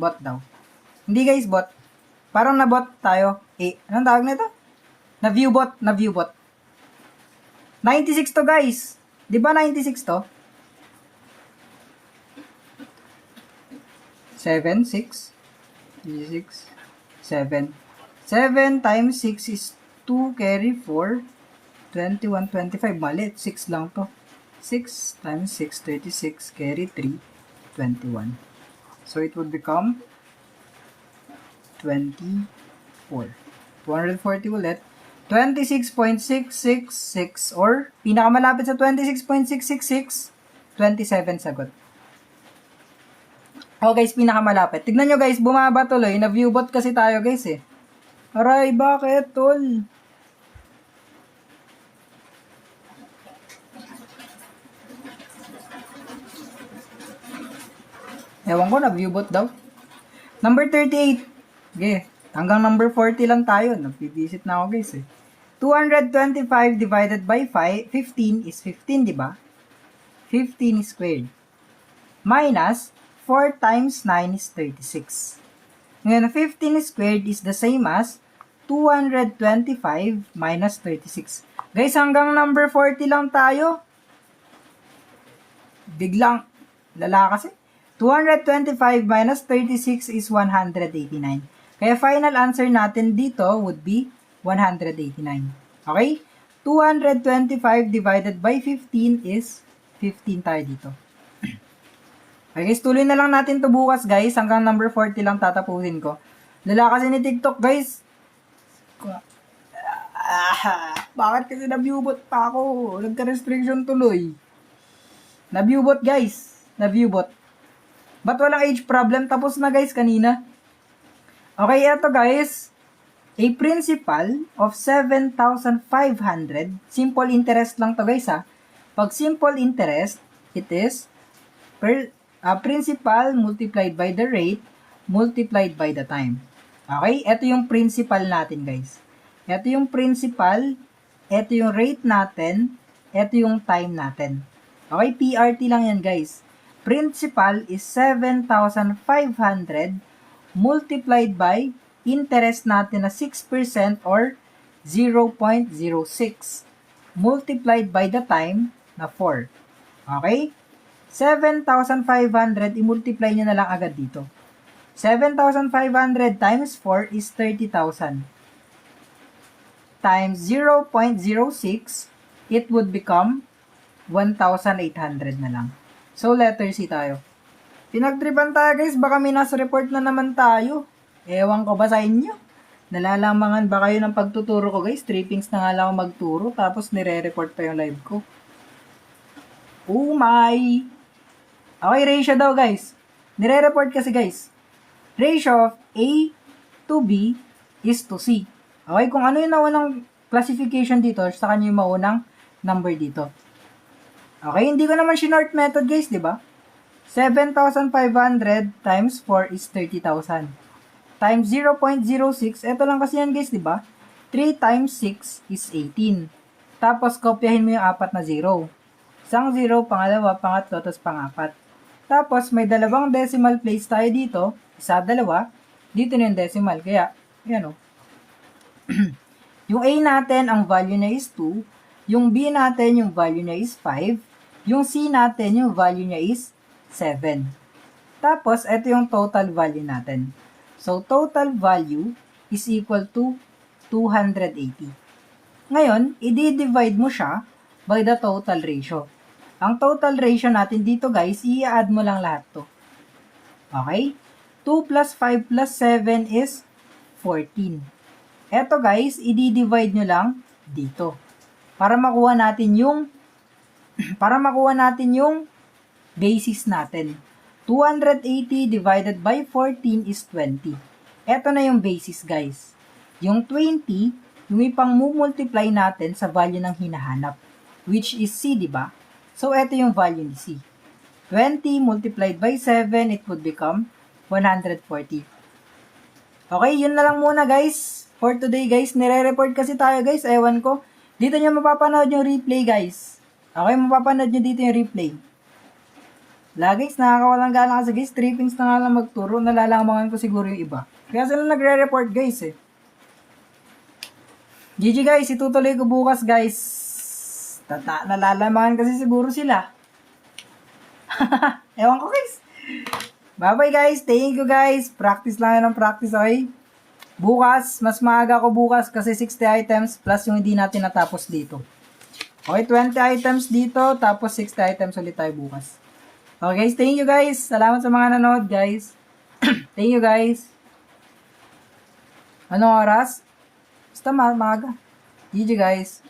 Bot daw. Hindi, guys. Bot. Parang na-bot tayo. Eh, anong tawag na ito? Na-view bot. Na-view bot. 96 to, guys. Di ba 96 to? 7, 6, 6, 7. 7 times 6 is 2 carry 4, 21, 25. Mali, 6 lang to. 6 times 6, 36, carry 3, 21. So, it would become 24. 240 ulit. 26.666 or pinakamalapit sa 26.666, 27 sagot. Oh guys, pinakamalapit. Tignan nyo guys, bumaba tuloy. Na-view bot kasi tayo guys eh. Aray, bakit tol? Ewan ko, na-view bot daw. Number 38. Okay. Hanggang number 40 lang tayo. Nag-visit na ako guys eh. 225 divided by 15 is 15, di ba? 15 squared. Minus 4 times 9 is 36. Ngayon, 15 squared is the same as 225 minus 36. Guys, hanggang number 40 lang tayo. Biglang, lala kasi. 225 minus 36 is 189. Kaya final answer natin dito would be 189. Okay? 225 divided by 15 is 15 tayo dito. Okay guys, tuloy na lang natin to bukas guys. Hanggang number 40 lang tatapusin ko. Lala kasi ni TikTok guys. Bakit kasi na-viewbot pa ako? Nagka-restriction tuloy. Na-viewbot guys. Na-viewbot. Ba't walang age problem? Tapos na guys kanina. Okay, eto guys. A principal of 7,500. Simple interest lang to guys ha. Pag simple interest, it is principal multiplied by the rate multiplied by the time. Okay? Ito yung principal natin, guys. Ito yung principal, ito yung rate natin, ito yung time natin. Okay? PRT lang yan, guys. Principal is 7,500 multiplied by interest natin na 6% or 0.06 multiplied by the time na 4. Okay? 7,500, i-multiply nyo na lang agad dito. 7,500 times 4 is 30,000. Times 0.06, it would become 1,800 na lang. So, letter C tayo. Pinagtripan tayo guys, baka may nasa report na naman tayo. Ewan ko ba sa inyo? Nalalamangan ba kayo ng pagtuturo ko guys? Trippings na nga lang ako magturo, tapos nire-report pa yung live ko. Oh my! Okay, ratio daw guys. Nire-report kasi guys. Ratio of A to B is to C. Okay, kung ano yung naunang classification dito, sa kanya yung maunang number dito. Okay, hindi ko naman sinort method guys, di ba? 7,500 times 4 is 30,000. Times 0.06, eto lang kasi yan guys, di ba? 3 times 6 is 18. Tapos, kopyahin mo yung apat na 0. Isang 0, pangalawa, pangatlo, tapos pangapat. Tapos, may dalawang decimal place tayo dito. Isa, dalawa. Dito na yung decimal. Kaya, yan o. Yung A natin, ang value niya is 2. Yung B natin, yung value niya is 5. Yung C natin, yung value niya is 7. Tapos, ito yung total value natin. So, total value is equal to 280. Ngayon, i-divide mo siya by the total ratio. Ang total ratio natin dito guys, i-add mo lang lahat to. Okay? 2 plus 5 plus 7 is 14. Eto guys, i-divide nyo lang dito. Para makuha natin yung basis natin. 280 divided by 14 is 20. Eto na yung basis guys. Yung 20, yung ipang multiply natin sa value ng hinahanap. Which is C, di ba? So, ito yung value ni C. 20 multiplied by 7, it would become 140. Okay, yun na lang muna guys. For today guys, nire-report kasi tayo guys. Ewan ko. Dito nyo mapapanood yung replay guys. Okay, mapapanood nyo dito yung replay. Guys, nakakawalang gana kasi guys. Trippings na nga lang magturo. Nalalamangan ko siguro yung iba. Kaya sila nagre-report guys eh. GG guys, itutuloy ko bukas guys. Nalalamangan kasi siguro sila. Ewan ko guys. Bye-bye guys. Thank you guys. Practice lang yan ng practice, okay? Bukas, mas maaga ako bukas kasi 60 items plus yung hindi natin natapos dito. Okay, 20 items dito, tapos 60 items ulit tayo bukas. Okay guys, thank you guys. Salamat sa mga nanood guys. Thank you guys. Anong oras? Basta maaga. GG guys.